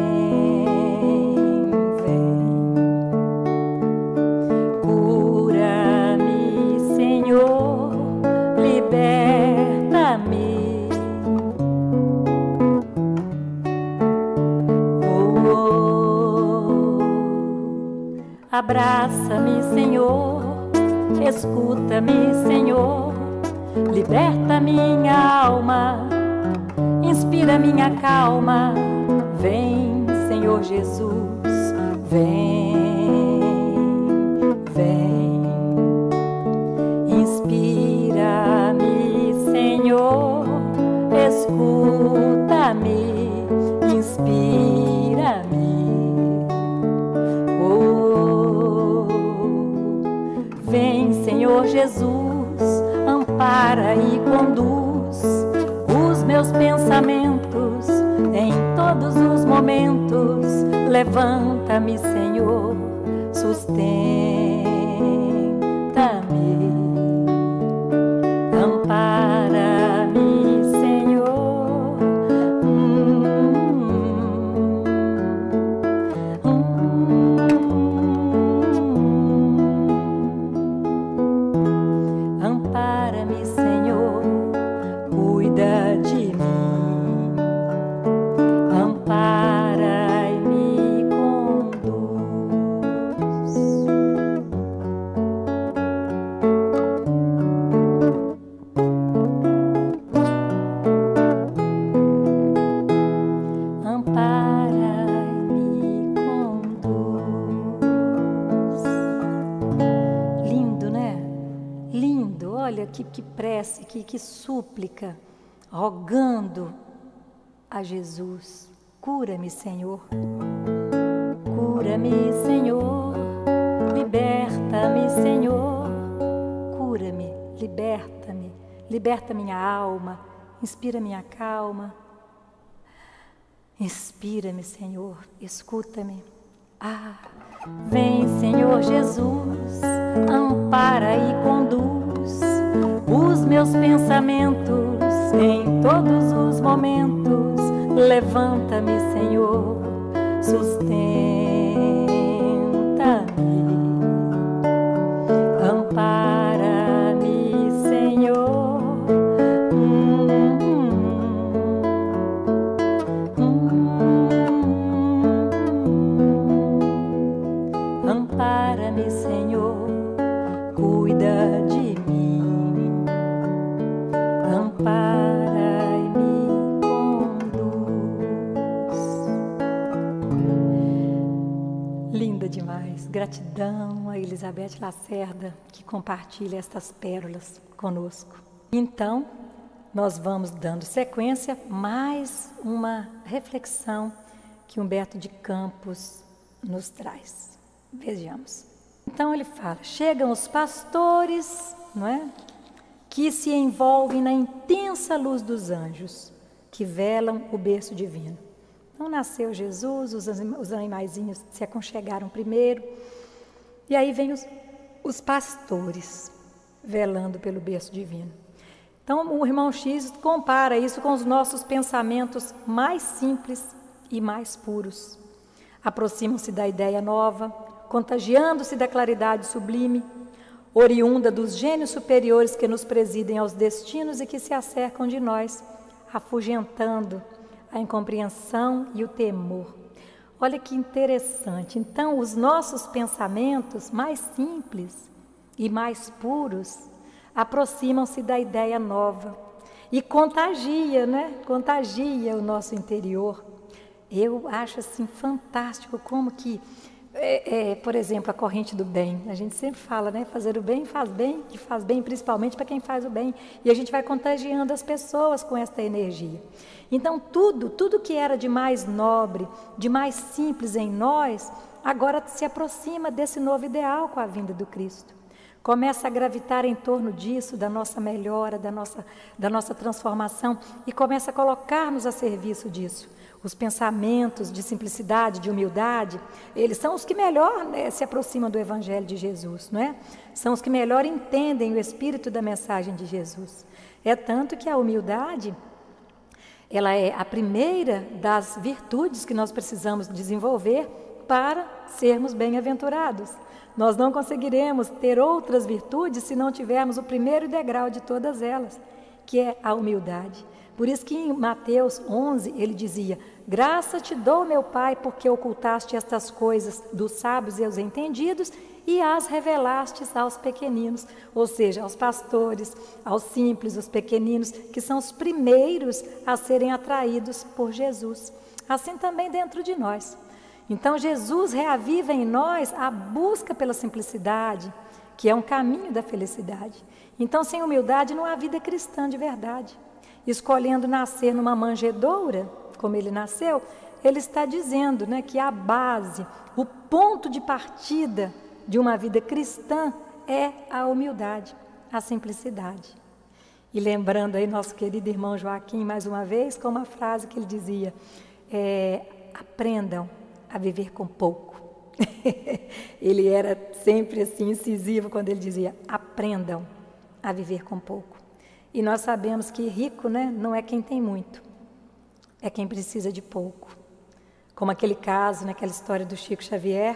Speaker 1: Abraça-me, Senhor, escuta-me, Senhor, liberta minha alma, inspira minha calma. Vem, Senhor Jesus, vem, vem. Inspira-me, Senhor, escuta-me, inspira-me. Vem, Senhor Jesus, ampara e conduz os meus pensamentos em todos os momentos. Levanta-me, Senhor, sustenta-me, ampara-me, Senhor. Ampara-me, Senhor, cuida de mim, ampara e me conduz. Ampara e me conduz. Lindo, né? Lindo, olha que prece, que súplica, rogando a Jesus. Cura-me, Senhor. Cura-me, Senhor. Liberta-me, Senhor. Cura-me, liberta-me. Liberta minha alma, inspira minha calma. Inspira-me, Senhor, escuta-me. Ah, vem, Senhor Jesus, ampara e conduz os meus pensamentos em todos os momentos. Levanta-me, Senhor, sustenta-me, ampara-me, Senhor. Ampara-me, Senhor, cuida de mim, ampara e me conduz. Linda demais, gratidão a Elizabeth Lacerda que compartilha estas pérolas conosco. Então, nós vamos dando sequência, mais uma reflexão que Humberto de Campos nos traz. Vejamos. Então ele fala, chegam os pastores, não é? Que se envolvem na intensa luz dos anjos, que velam o berço divino. Então nasceu Jesus, os animaizinhos se aconchegaram primeiro, e aí vem os pastores velando pelo berço divino. Então o irmão X compara isso com os nossos pensamentos mais simples e mais puros. Aproximam-se da ideia nova, contagiando-se da claridade sublime, oriunda dos gênios superiores que nos presidem aos destinos e que se acercam de nós, afugentando a incompreensão e o temor. Olha que interessante. Então, os nossos pensamentos mais simples e mais puros aproximam-se da ideia nova e contagia, né? Contagia o nosso interior. Eu acho assim fantástico como que, por exemplo, a corrente do bem. A gente sempre fala, né? Fazer o bem, que faz bem principalmente para quem faz o bem. E a gente vai contagiando as pessoas com esta energia. Então tudo que era de mais nobre, de mais simples em nós, agora se aproxima desse novo ideal com a vinda do Cristo. Começa a gravitar em torno disso, da nossa melhora, da nossa transformação, e começa a colocar-nos a serviço disso. Os pensamentos de simplicidade, de humildade, eles são os que melhor, né, se aproximam do Evangelho de Jesus, não é? São os que melhor entendem o espírito da mensagem de Jesus. É tanto que a humildade, ela é a primeira das virtudes que nós precisamos desenvolver para sermos bem-aventurados. Nós não conseguiremos ter outras virtudes se não tivermos o primeiro degrau de todas elas, que é a humildade. Por isso que em Mateus 11 ele dizia: graça te dou, meu Pai, porque ocultaste estas coisas dos sábios e aos entendidos e as revelastes aos pequeninos, ou seja, aos pastores, aos simples, aos pequeninos, que são os primeiros a serem atraídos por Jesus. Assim também dentro de nós. Então Jesus reaviva em nós a busca pela simplicidade, que é um caminho da felicidade. Então sem humildade não há vida cristã de verdade. Escolhendo nascer numa manjedoura, como ele nasceu, ele está dizendo, né, que a base, o ponto de partida de uma vida cristã é a humildade, a simplicidade. E lembrando aí nosso querido irmão Joaquim, mais uma vez, com uma frase que ele dizia: aprendam a viver com pouco. Ele era sempre assim incisivo quando ele dizia: aprendam a viver com pouco. E nós sabemos que rico, né, não é quem tem muito, é quem precisa de pouco. Como aquele caso, naquela história do Chico Xavier,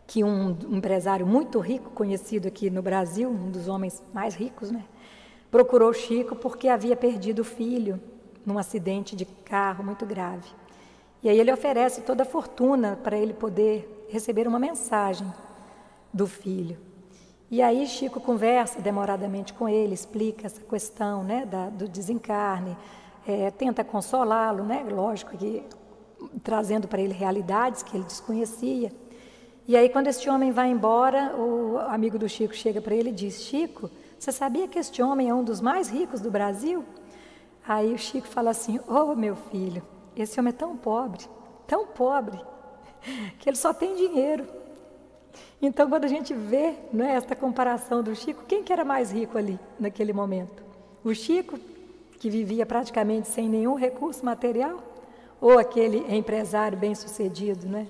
Speaker 1: que um empresário muito rico, conhecido aqui no Brasil, um dos homens mais ricos, né, procurou Chico porque havia perdido o filho num acidente de carro muito grave. E aí ele oferece toda a fortuna para ele poder receber uma mensagem do filho. E aí Chico conversa demoradamente com ele, explica essa questão, né, do desencarne, tenta consolá-lo, né, lógico que trazendo para ele realidades que ele desconhecia. E aí quando este homem vai embora, o amigo do Chico chega para ele e diz: Chico, você sabia que este homem é um dos mais ricos do Brasil? Aí o Chico fala assim: oh, meu filho, esse homem é tão pobre, que ele só tem dinheiro. Então, quando a gente vê, né, esta comparação do Chico, quem que era mais rico ali, naquele momento? O Chico, que vivia praticamente sem nenhum recurso material? Ou aquele empresário bem-sucedido, né?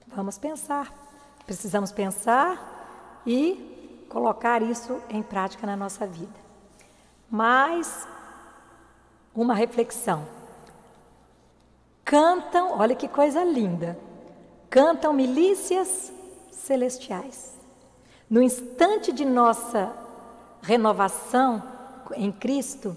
Speaker 1: Vamos pensar. Precisamos pensar e colocar isso em prática na nossa vida. Mais uma reflexão. Cantam, olha que coisa linda, cantam milícias celestiais. No instante de nossa renovação em Cristo,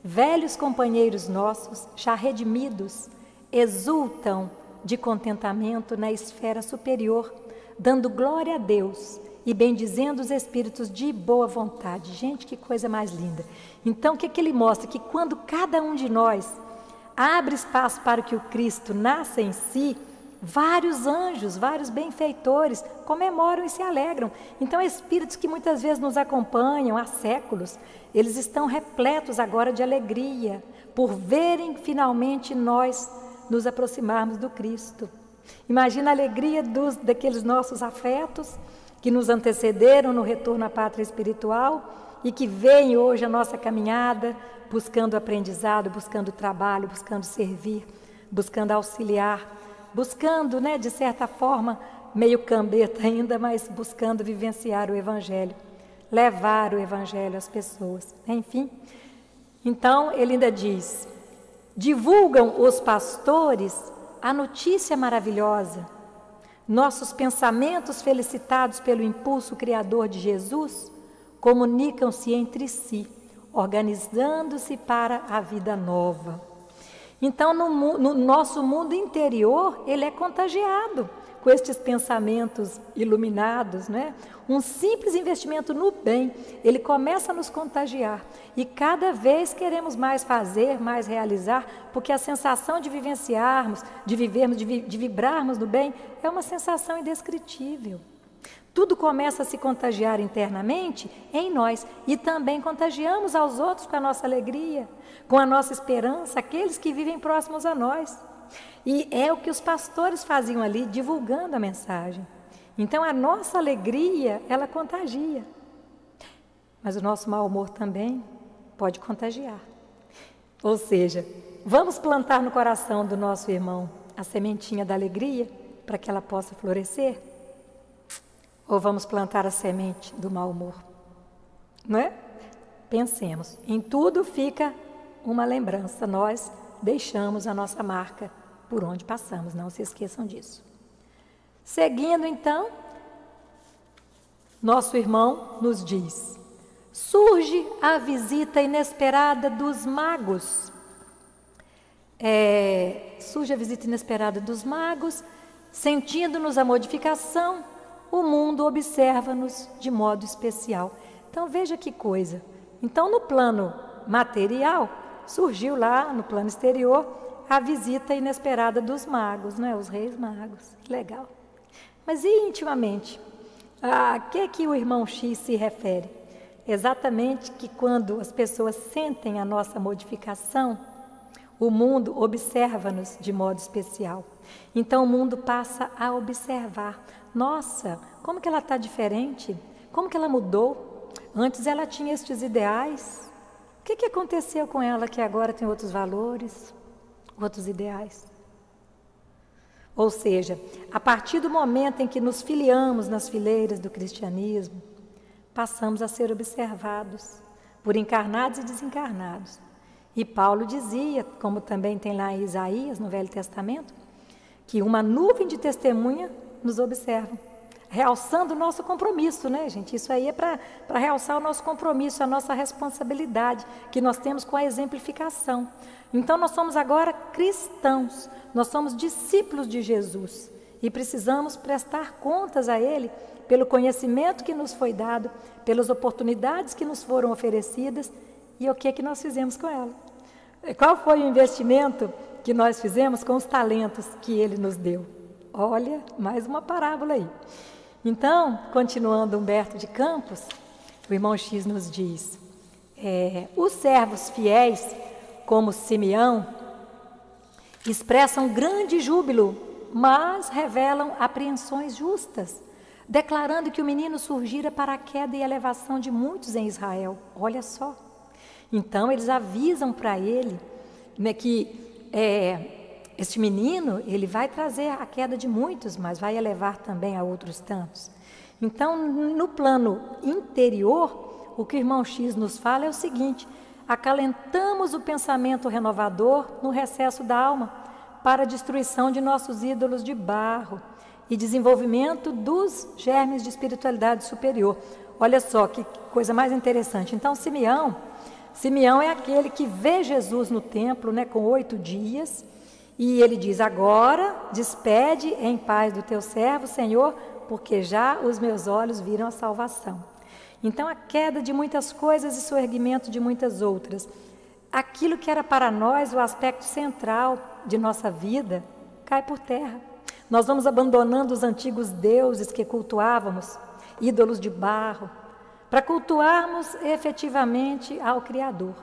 Speaker 1: velhos companheiros nossos, já redimidos, exultam de contentamento na esfera superior, dando glória a Deus e bendizendo os espíritos de boa vontade. Gente, que coisa mais linda. Então, o que ele mostra? Que quando cada um de nós abre espaço para que o Cristo nasça em si, vários anjos, vários benfeitores comemoram e se alegram. Então, espíritos que muitas vezes nos acompanham há séculos, eles estão repletos agora de alegria por verem finalmente nós nos aproximarmos do Cristo. Imagina a alegria daqueles nossos afetos que nos antecederam no retorno à pátria espiritual e que veem hoje a nossa caminhada, buscando aprendizado, buscando trabalho, buscando servir, buscando auxiliar, buscando, né, de certa forma, meio cambeta ainda, mas buscando vivenciar o Evangelho, levar o Evangelho às pessoas. Enfim, então ele ainda diz: divulgam os pastores a notícia maravilhosa. Nossos pensamentos, felicitados pelo impulso criador de Jesus, comunicam-se entre si, organizando-se para a vida nova. Então, no nosso mundo interior, ele é contagiado com estes pensamentos iluminados, né? Um simples investimento no bem, ele começa a nos contagiar. E cada vez queremos mais fazer, mais realizar, porque a sensação de vivenciarmos, de vivermos, de vibrarmos no bem, é uma sensação indescritível. Tudo começa a se contagiar internamente em nós e também contagiamos aos outros com a nossa alegria, com a nossa esperança, aqueles que vivem próximos a nós. E é o que os pastores faziam ali, divulgando a mensagem. Então a nossa alegria, ela contagia. Mas o nosso mau humor também pode contagiar. Ou seja, vamos plantar no coração do nosso irmão a sementinha da alegria para que ela possa florescer? Ou vamos plantar a semente do mau humor? Não é? Pensemos, em tudo fica uma lembrança, nós deixamos a nossa marca por onde passamos, não se esqueçam disso. Seguindo então, nosso irmão nos diz: surge a visita inesperada dos magos. Surge a visita inesperada dos magos, sentindo-nos a modificação, o mundo observa-nos de modo especial. Então veja que coisa. Então no plano material, surgiu lá no plano exterior a visita inesperada dos magos, né? Os reis magos. Legal. Mas e intimamente? A que o irmão X se refere? Exatamente que quando as pessoas sentem a nossa modificação, o mundo observa-nos de modo especial. Então o mundo passa a observar. Nossa, como que ela está diferente? Como que ela mudou? Antes ela tinha estes ideais. O que aconteceu com ela que agora tem outros valores, outros ideais? Ou seja, a partir do momento em que nos filiamos nas fileiras do cristianismo, passamos a ser observados por encarnados e desencarnados. E Paulo dizia, como também tem lá em Isaías, no Velho Testamento, que uma nuvem de testemunha nos observa, realçando o nosso compromisso, né, gente? Isso aí é para realçar o nosso compromisso, a nossa responsabilidade que nós temos com a exemplificação. Então nós somos agora cristãos, nós somos discípulos de Jesus e precisamos prestar contas a Ele pelo conhecimento que nos foi dado, pelas oportunidades que nos foram oferecidas e o que nós fizemos com ela. Qual foi o investimento que nós fizemos com os talentos que Ele nos deu? Olha, mais uma parábola aí. Então, continuando Humberto de Campos, o irmão X nos diz: os servos fiéis, como Simeão, expressam grande júbilo, mas revelam apreensões justas, declarando que o menino surgira para a queda e elevação de muitos em Israel. Olha só. Então, eles avisam para ele, né, que este menino, ele vai trazer a queda de muitos, mas vai elevar também a outros tantos. Então, no plano interior, o que o irmão X nos fala é o seguinte: acalentamos o pensamento renovador no recesso da alma para a destruição de nossos ídolos de barro e desenvolvimento dos germes de espiritualidade superior. Olha só que coisa mais interessante. Então, Simeão é aquele que vê Jesus no templo, né, com 8 dias, e ele diz: agora despede em paz do teu servo, Senhor, porque já os meus olhos viram a salvação. Então a queda de muitas coisas e o erguimento de muitas outras. Aquilo que era para nós o aspecto central de nossa vida, cai por terra. Nós vamos abandonando os antigos deuses que cultuávamos, ídolos de barro, para cultuarmos efetivamente ao Criador.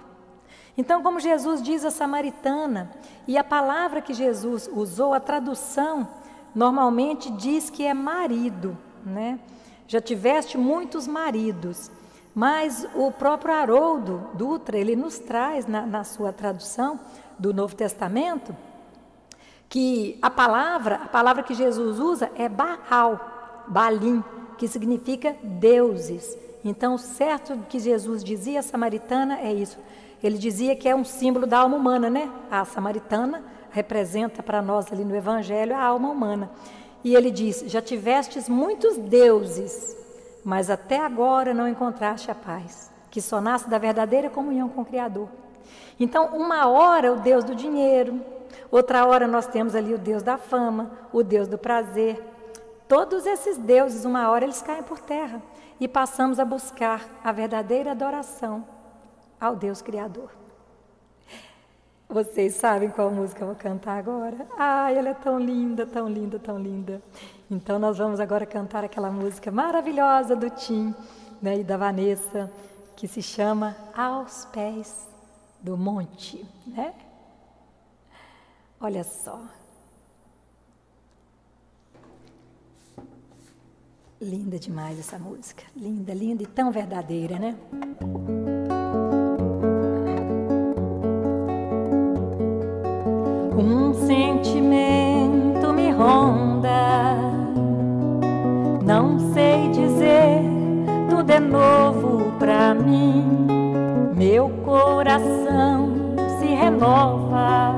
Speaker 1: Então, como Jesus diz à samaritana, e a palavra que Jesus usou, a tradução, normalmente diz que é marido, né? Já tiveste muitos maridos, mas o próprio Haroldo Dutra, ele nos traz na sua tradução do Novo Testamento, que a palavra que Jesus usa é Baal, Balim, que significa deuses. Então, o certo que Jesus dizia à samaritana é isso. Ele dizia que é um símbolo da alma humana, né? A samaritana representa para nós ali no Evangelho a alma humana. E ele diz: já tivestes muitos deuses, mas até agora não encontraste a paz, que só nasce da verdadeira comunhão com o Criador. Então, uma hora o Deus do dinheiro, outra hora nós temos ali o Deus da fama, o Deus do prazer. Todos esses deuses, uma hora eles caem por terra e passamos a buscar a verdadeira adoração ao Deus Criador. Vocês sabem qual música eu vou cantar agora? Ai, ela é tão linda, tão linda, tão linda. Então nós vamos agora cantar aquela música maravilhosa do Tim, né, e da Vanessa, que se chama Aos Pés do Monte, né? Olha só. Linda demais essa música. Linda, linda e tão verdadeira, né? Um sentimento me ronda, não sei dizer, tudo é novo pra mim. Meu coração se renova,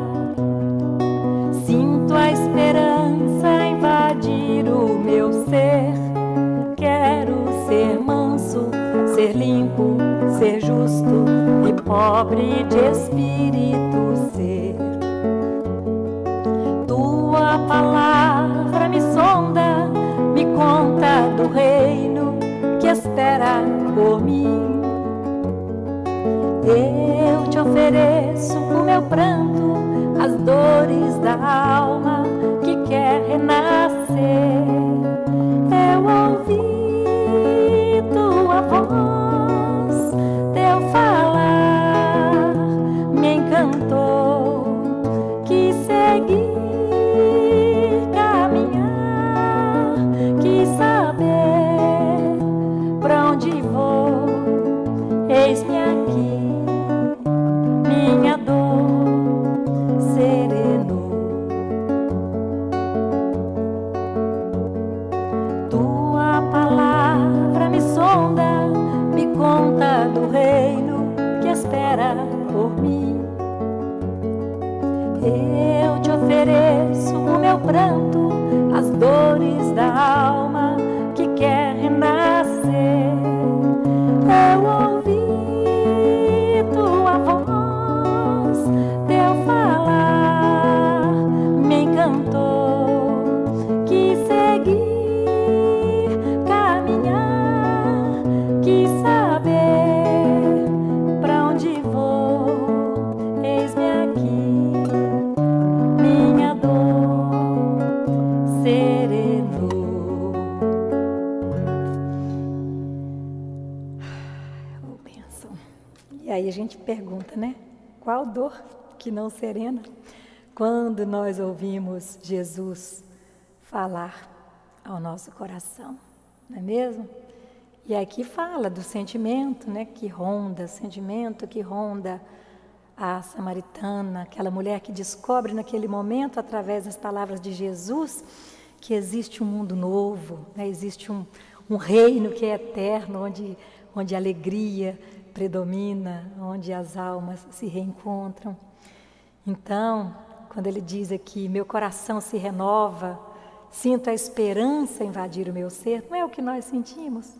Speaker 1: sinto a esperança invadir o meu ser. Quero ser manso, ser limpo, ser justo e pobre de espírito ser. Tua palavra me sonda, me conta do reino que espera por mim. Eu te ofereço o meu pranto, as dores da alma que quer renascer. Eu ouvi tua voz, teu falar me encantou, quis seguir, caminhar, quis saber pra onde vou. Eis-me aqui, minha dor sereno. Tua palavra me sonda, me conta do reino que espera por mim. Eu te ofereço o meu pranto, as dores da alma que quer renascer. Eu ouvi tua voz, teu falar me encantou, quis seguir, caminhar, quis saber pra onde vou. Eis-me aqui, minha dor sereno. Oh, bênção. E aí a gente pergunta, né? Qual dor que não serena? Quando nós ouvimos Jesus falar ao nosso coração, não é mesmo? E aqui fala do sentimento, né, que ronda, sentimento que ronda a samaritana, aquela mulher que descobre naquele momento, através das palavras de Jesus, que existe um mundo novo, né, existe um reino que é eterno, onde a alegria predomina, onde as almas se reencontram. Então, quando ele diz aqui, meu coração se renova, sinto a esperança invadir o meu ser, não é o que nós sentimos?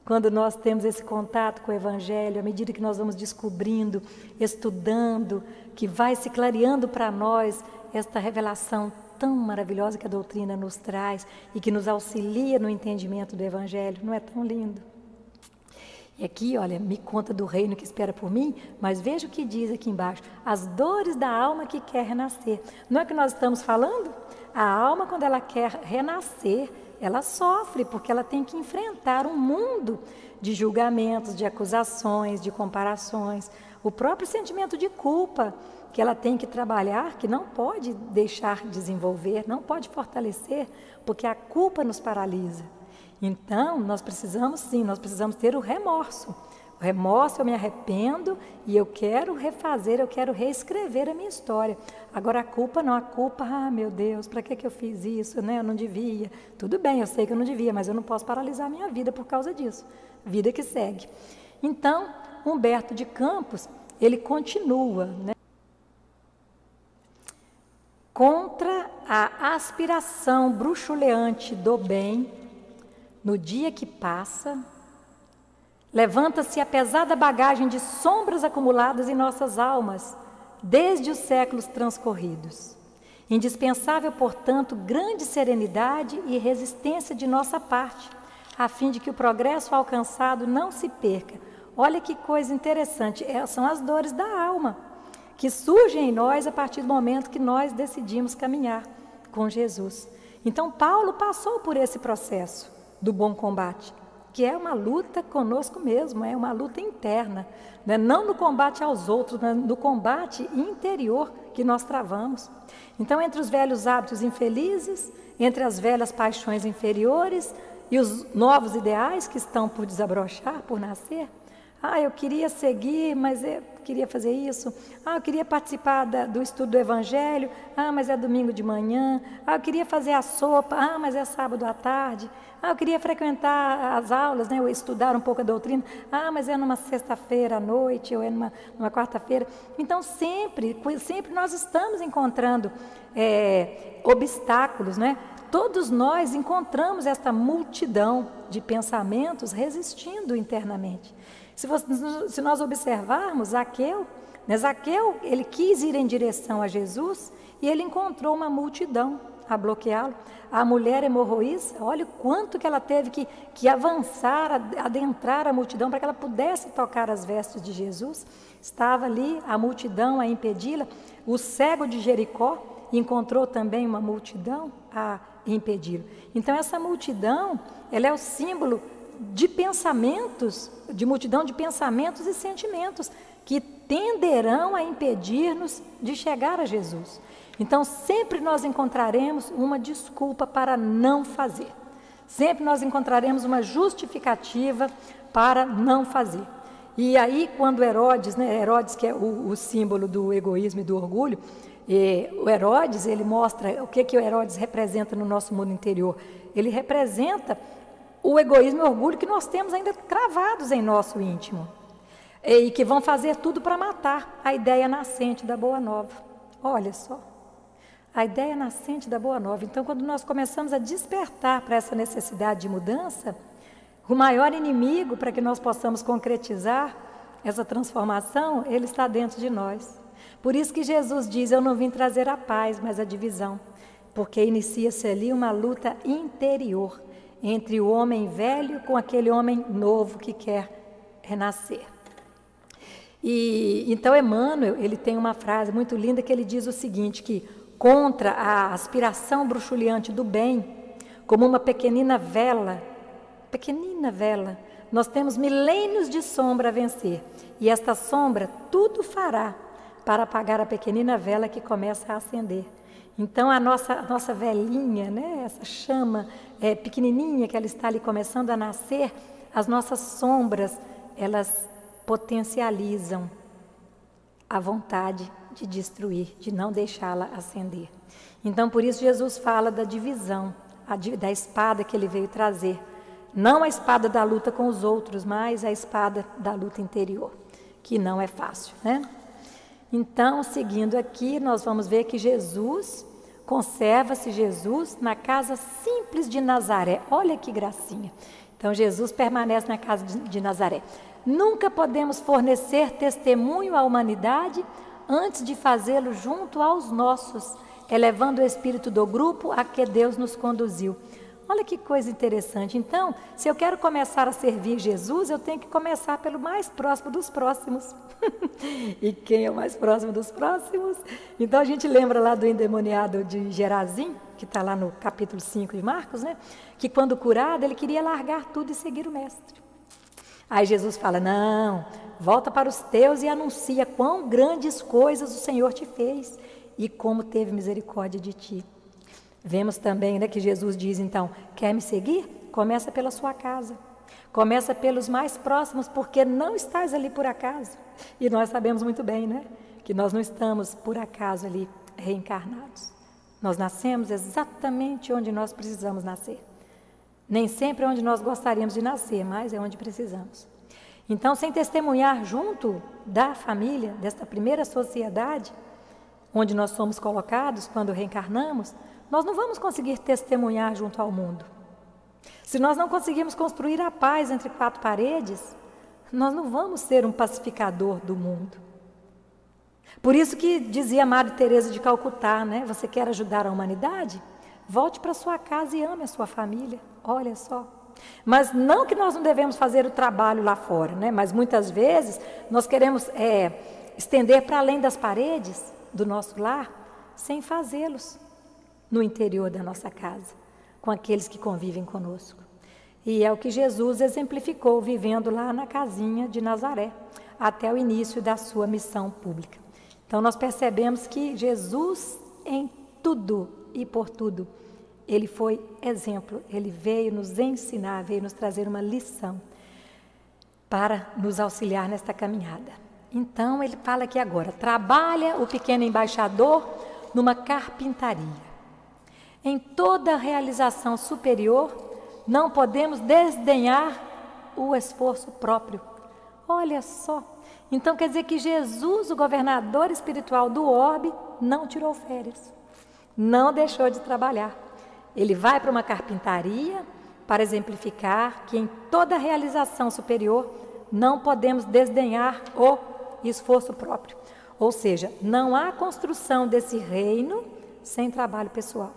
Speaker 1: Quando nós temos esse contato com o Evangelho, à medida que nós vamos descobrindo, estudando, que vai se clareando para nós esta revelação tão maravilhosa que a doutrina nos traz e que nos auxilia no entendimento do Evangelho, não é tão lindo? E aqui, olha, me conta do reino que espera por mim, mas veja o que diz aqui embaixo, as dores da alma que quer renascer. Não é que nós estamos falando? A alma, quando ela quer renascer, ela sofre, porque ela tem que enfrentar um mundo de julgamentos, de acusações, de comparações. O próprio sentimento de culpa que ela tem que trabalhar, que não pode deixar desenvolver, não pode fortalecer, porque a culpa nos paralisa. Então, nós precisamos sim, nós precisamos ter o remorso. O remorso, eu me arrependo e eu quero refazer, eu quero reescrever a minha história. Agora a culpa não, a culpa, meu Deus, para que eu fiz isso, né? Eu não devia. Tudo bem, eu sei que eu não devia, mas eu não posso paralisar a minha vida por causa disso. Vida que segue. Então, Humberto de Campos, ele continua, né? Contra a aspiração bruxuleante do bem, no dia que passa, Levanta-se a pesada bagagem de sombras acumuladas em nossas almas, desde os séculos transcorridos. Indispensável, portanto, grande serenidade e resistência de nossa parte, a fim de que o progresso alcançado não se perca. Olha que coisa interessante, são as dores da alma, que surgem em nós a partir do momento que nós decidimos caminhar com Jesus. Então, Paulo passou por esse processo do bom combate, que é uma luta conosco mesmo, é uma luta interna, né? Não no combate aos outros, mas no combate interior que nós travamos. Então, entre os velhos hábitos infelizes, entre as velhas paixões inferiores e os novos ideais que estão por desabrochar, por nascer, eu queria seguir, mas eu queria fazer isso. Eu queria participar do estudo do Evangelho. Mas é domingo de manhã. Eu queria fazer a sopa. Mas é sábado à tarde. Eu queria frequentar as aulas, né? Ou estudar um pouco a doutrina. Mas é numa sexta-feira à noite ou é numa quarta-feira. Então, sempre nós estamos encontrando obstáculos, né? Todos nós encontramos esta multidão de pensamentos resistindo internamente. Se nós observarmos Zaqueu, ele quis ir em direção a Jesus e ele encontrou uma multidão a bloqueá-lo. A mulher hemorroísa, olha o quanto que ela teve que avançar, adentrar a multidão para que ela pudesse tocar as vestes de Jesus. Estava ali a multidão a impedi-la. O cego de Jericó encontrou também uma multidão a impedi-lo. Então essa multidão, ela é o símbolo de pensamentos, de multidão de pensamentos e sentimentos que tenderão a impedir-nos de chegar a Jesus. Então, sempre nós encontraremos uma desculpa para não fazer. Sempre nós encontraremos uma justificativa para não fazer. E aí, quando Herodes, Herodes que é o símbolo do egoísmo e do orgulho, o Herodes, ele mostra o que o Herodes representa no nosso mundo interior. Ele representa o egoísmo e o orgulho que nós temos ainda cravados em nosso íntimo e que vão fazer tudo para matar a ideia nascente da Boa Nova. Olha só, a ideia nascente da Boa Nova. Então, quando nós começamos a despertar para essa necessidade de mudança, o maior inimigo para que nós possamos concretizar essa transformação, ele está dentro de nós. Por isso que Jesus diz, eu não vim trazer a paz, mas a divisão, porque inicia-se ali uma luta interior entre o homem velho com aquele homem novo que quer renascer. E então Emmanuel, ele tem uma frase muito linda que ele diz o seguinte, que contra a aspiração bruxuleante do bem, como uma pequenina vela, nós temos milênios de sombra a vencer, e esta sombra tudo fará para apagar a pequenina vela que começa a acender. Então, a nossa velhinha, né, essa chama pequenininha que ela está ali começando a nascer, as nossas sombras, elas potencializam a vontade de destruir, de não deixá-la acender. Então, por isso, Jesus fala da divisão, da espada que ele veio trazer. Não a espada da luta com os outros, mas a espada da luta interior, que não é fácil, né? Então, seguindo aqui, nós vamos ver que conserva-se Jesus na casa simples de Nazaré. Olha que gracinha. Então, Jesus permanece na casa de Nazaré. Nunca podemos fornecer testemunho à humanidade antes de fazê-lo junto aos nossos, elevando o espírito do grupo a que Deus nos conduziu. Olha que coisa interessante. Então, se eu quero começar a servir Jesus, eu tenho que começar pelo mais próximo dos próximos. E quem é o mais próximo dos próximos? Então, a gente lembra lá do endemoniado de Gerazim, que está lá no capítulo 5 de Marcos, né? Que quando curado, ele queria largar tudo e seguir o mestre. Aí Jesus fala, não, volta para os teus e anuncia quão grandes coisas o Senhor te fez e como teve misericórdia de ti. Vemos também, né, que Jesus diz, então, quer me seguir? Começa pela sua casa. Começa pelos mais próximos, porque não estás ali por acaso. E nós sabemos muito bem, né, que nós não estamos por acaso ali reencarnados. Nós nascemos exatamente onde nós precisamos nascer. Nem sempre é onde nós gostaríamos de nascer, mas é onde precisamos. Então, sem testemunhar junto da família, desta primeira sociedade, onde nós somos colocados quando reencarnamos, nós não vamos conseguir testemunhar junto ao mundo. Se nós não conseguirmos construir a paz entre quatro paredes, Nós não vamos ser um pacificador do mundo. Por isso que dizia a Madre Teresa de Calcutá, né? Você quer ajudar a humanidade? Volte para sua casa e ame a sua família. Olha só. Mas não que nós não devemos fazer o trabalho lá fora, né? Mas muitas vezes nós queremos estender para além das paredes do nosso lar, sem fazê-los no interior da nossa casa, com aqueles que convivem conosco. E é o que Jesus exemplificou vivendo lá na casinha de Nazaré, até o início da sua missão pública. Então nós percebemos que Jesus em tudo e por tudo, ele foi exemplo, ele veio nos ensinar, veio nos trazer uma lição para nos auxiliar nesta caminhada. Então ele fala aqui agora, trabalha o pequeno embaixador numa carpintaria. Em toda realização superior, não podemos desdenhar o esforço próprio. Olha só, então quer dizer que Jesus, o governador espiritual do orbe, não tirou férias, não deixou de trabalhar. Ele vai para uma carpintaria para exemplificar que em toda realização superior não podemos desdenhar o esforço próprio. Ou seja, não há construção desse reino sem trabalho pessoal.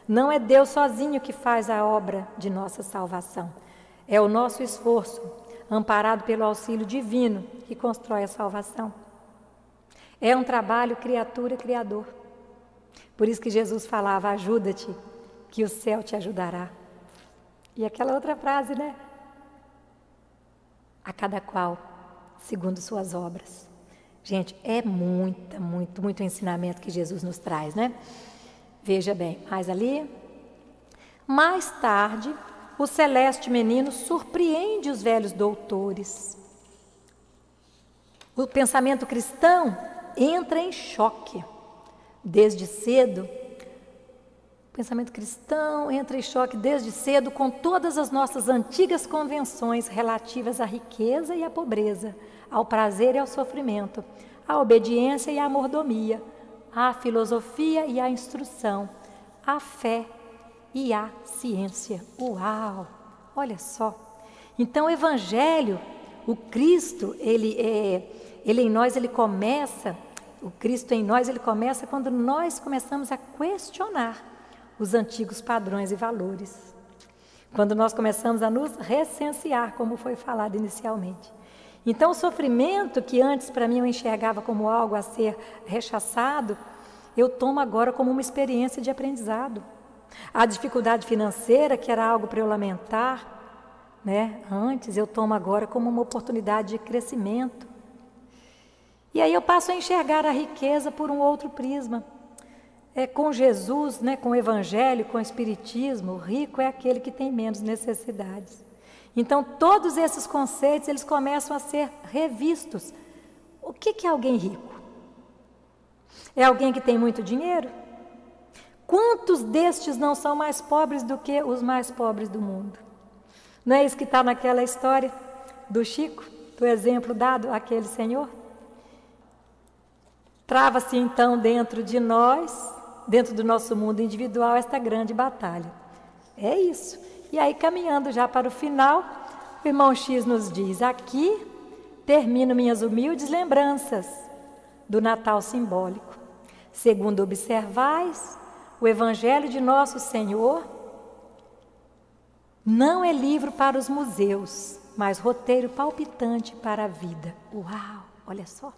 Speaker 1: Não é Deus sozinho que faz a obra de nossa salvação. É o nosso esforço, amparado pelo auxílio divino, que constrói a salvação. É um trabalho criatura-criador. Por isso que Jesus falava, ajuda-te, que o céu te ajudará. E aquela outra frase, né? A cada qual, segundo suas obras. Gente, é muito ensinamento que Jesus nos traz, né? Veja bem, mais ali. Mais tarde, o celeste menino surpreende os velhos doutores. O pensamento cristão entra em choque. Desde cedo, o pensamento cristão entra em choque desde cedo com todas as nossas antigas convenções relativas à riqueza e à pobreza, ao prazer e ao sofrimento, à obediência e à mordomia, à filosofia e à instrução, à fé e à ciência. Uau! Olha só! Então o Evangelho, o Cristo, ele em nós, ele começa, o Cristo em nós, ele começa quando nós começamos a questionar os antigos padrões e valores. Quando nós começamos a nos recensear, como foi falado inicialmente. Então o sofrimento que antes para mim eu enxergava como algo a ser rechaçado, eu tomo agora como uma experiência de aprendizado. A dificuldade financeira, que era algo para eu lamentar, né? Antes, eu tomo agora como uma oportunidade de crescimento. E aí eu passo a enxergar a riqueza por um outro prisma. Com Jesus, né, com o Evangelho, com o Espiritismo, o rico é aquele que tem menos necessidades. Então, todos esses conceitos, eles começam a ser revistos. O que é alguém rico? É alguém que tem muito dinheiro? Quantos destes não são mais pobres do que os mais pobres do mundo? Não é isso que está naquela história do Chico, do exemplo dado àquele senhor? Trava-se então dentro de nós, dentro do nosso mundo individual, esta grande batalha. É isso. E aí, caminhando já para o final, o irmão X nos diz, aqui termino minhas humildes lembranças do Natal simbólico. Segundo observais, o Evangelho de Nosso Senhor não é livro para os museus, mas roteiro palpitante para a vida. Uau, olha só.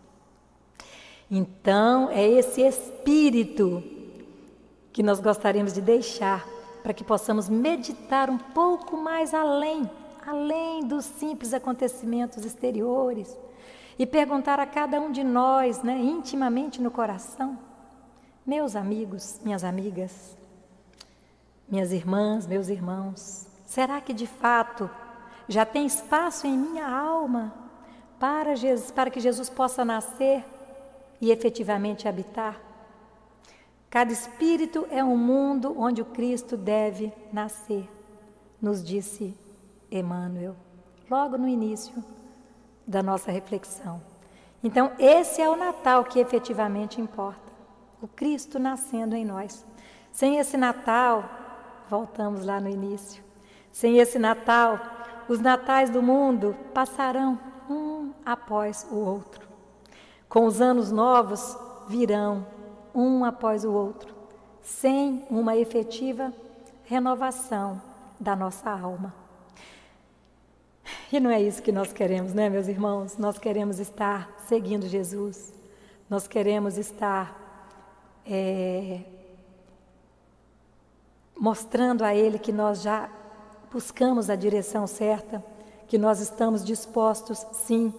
Speaker 1: Então, é esse espírito que nós gostaríamos de deixar para que possamos meditar um pouco mais além dos simples acontecimentos exteriores e perguntar a cada um de nós, né, intimamente no coração, meus amigos, minhas amigas, minhas irmãs, meus irmãos, será que de fato já tem espaço em minha alma para que Jesus possa nascer e efetivamente habitar? Cada espírito é um mundo onde o Cristo deve nascer, nos disse Emmanuel, logo no início da nossa reflexão. Então, esse é o Natal que efetivamente importa, o Cristo nascendo em nós. Sem esse Natal, voltamos lá no início, sem esse Natal, os natais do mundo passarão um após o outro. Com os anos novos virão um após o outro, sem uma efetiva renovação da nossa alma. E não é isso que nós queremos, né, meus irmãos? Nós queremos estar seguindo Jesus, nós queremos estar mostrando a Ele que nós já buscamos a direção certa, que nós estamos dispostos, sim,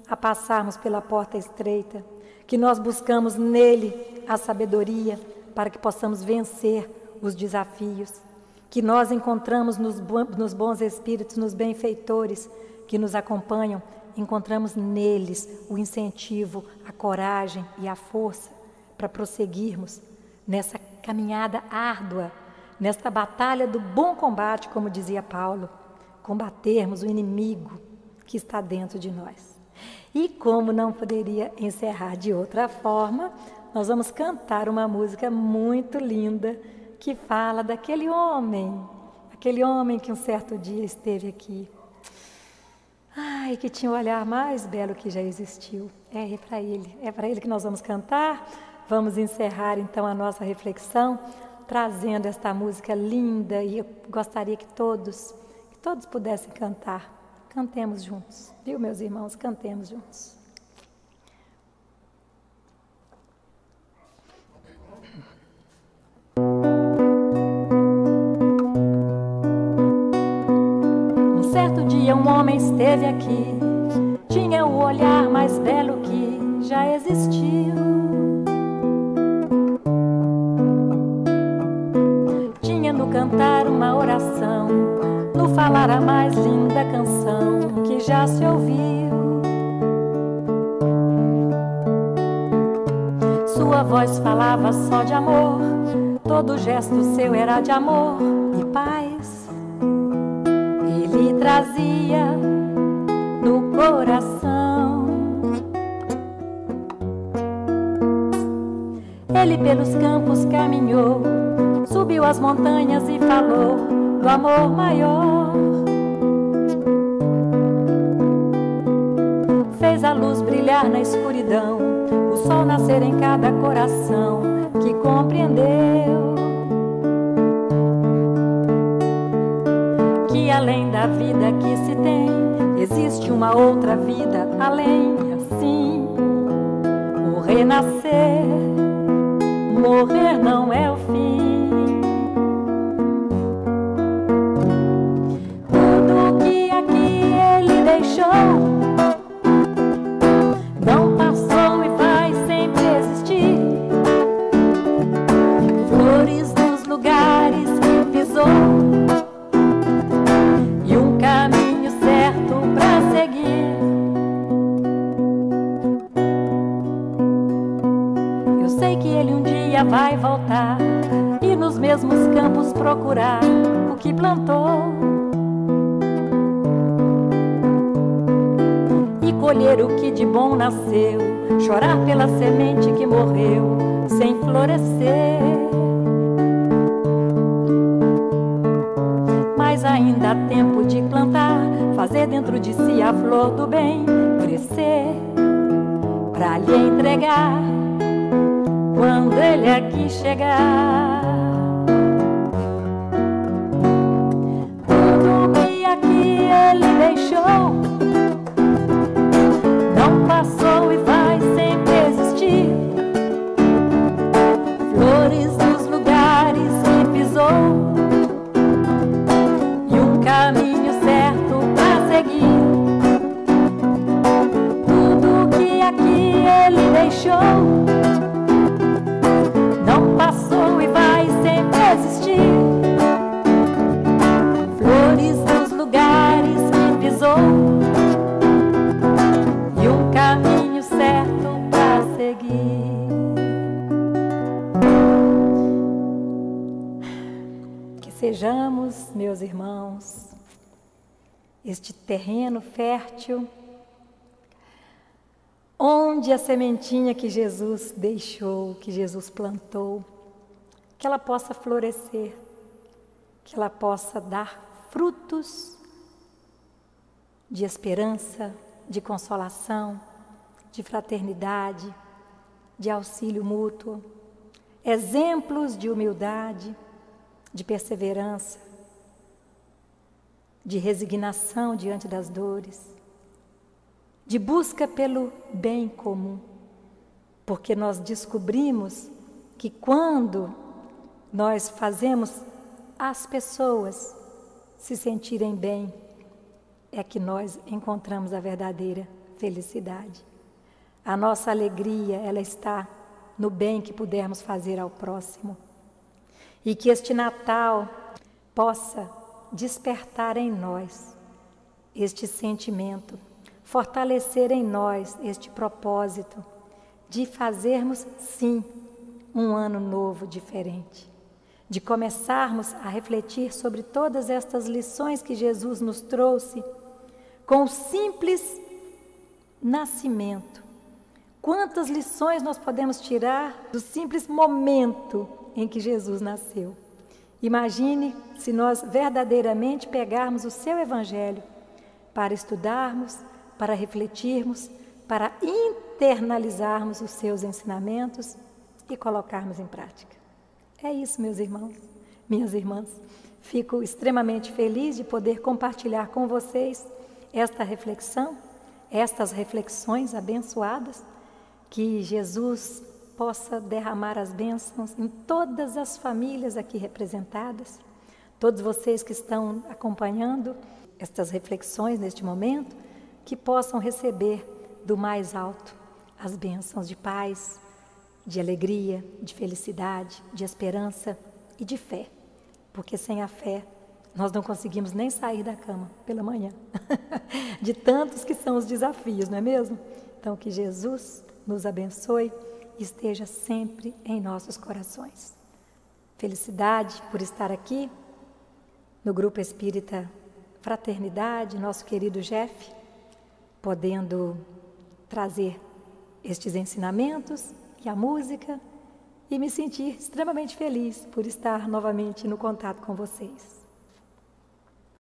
Speaker 1: a passarmos pela porta estreita, que nós buscamos nele a sabedoria para que possamos vencer os desafios, que nós encontramos nos bons espíritos, nos benfeitores que nos acompanham, encontramos neles o incentivo, a coragem e a força para prosseguirmos nessa caminhada árdua, nesta batalha do bom combate, como dizia Paulo, combatermos o inimigo que está dentro de nós. E como não poderia encerrar de outra forma, nós vamos cantar uma música muito linda que fala daquele homem que um certo dia esteve aqui. Ai, que tinha o olhar mais belo que já existiu. É para ele que nós vamos cantar. Vamos encerrar então a nossa reflexão trazendo esta música linda, e eu gostaria que todos pudessem cantar. Cantemos juntos, viu, meus irmãos? Cantemos juntos. Um certo dia um homem esteve aqui, tinha o olhar mais belo que já existiu. Tinha no cantar uma oração, no falar a mais linda canção que já se ouviu. Sua voz falava só de amor, todo gesto seu era de amor e paz. Ele trazia no coração. Ele pelos campos caminhou, subiu as montanhas e falou do amor maior. Fez a luz brilhar na escuridão, o sol nascer em cada coração que compreendeu que além da vida que se tem, existe uma outra vida além, assim, o renascer, morrer não é o fim. Tudo que aqui ele deixou não passou e vai sempre existir. Flores nos lugares que pisou e um caminho certo pra seguir. Eu sei que ele um dia vai voltar e nos mesmos campos procurar o que plantou e colher o que de bom nasceu, chorar pela semente que morreu sem florescer. Mas ainda há tempo de plantar, fazer dentro de si a flor do bem crescer, pra lhe entregar quando ele aqui chegar. Tudo que aqui ele deixou não passou e vai sempre existir. Flores nos lugares que pisou e um caminho certo pra seguir. Tudo que aqui ele deixou não passou e vai sempre existir. Flores nos lugares que pisou e um caminho certo para seguir. Que sejamos, meus irmãos, este terreno fértil onde a sementinha que Jesus deixou, que Jesus plantou, que ela possa florescer, que ela possa dar frutos de esperança, de consolação, de fraternidade, de auxílio mútuo, exemplos de humildade, de perseverança, de resignação diante das dores, de busca pelo bem comum, porque nós descobrimos que quando nós fazemos as pessoas se sentirem bem, é que nós encontramos a verdadeira felicidade. A nossa alegria, ela está no bem que pudermos fazer ao próximo. E que este Natal possa despertar em nós este sentimento, fortalecer em nós este propósito de fazermos, sim, um ano novo diferente, de começarmos a refletir sobre todas estas lições que Jesus nos trouxe com o simples nascimento. Quantas lições nós podemos tirar do simples momento em que Jesus nasceu? Imagine se nós verdadeiramente pegarmos o seu Evangelho para estudarmos, para refletirmos, para internalizarmos os seus ensinamentos e colocarmos em prática. É isso, meus irmãos, minhas irmãs. Fico extremamente feliz de poder compartilhar com vocês esta reflexão, estas reflexões abençoadas, que Jesus possa derramar as bênçãos em todas as famílias aqui representadas, todos vocês que estão acompanhando estas reflexões neste momento, que possam receber do mais alto as bênçãos de paz, de alegria, de felicidade, de esperança e de fé, porque sem a fé nós não conseguimos nem sair da cama pela manhã, de tantos que são os desafios, não é mesmo? Então que Jesus nos abençoe e esteja sempre em nossos corações. Felicidade por estar aqui no Grupo Espírita Fraternidade, nosso querido Jeff, podendo trazer estes ensinamentos e a música e me sentir extremamente feliz por estar novamente no contato com vocês.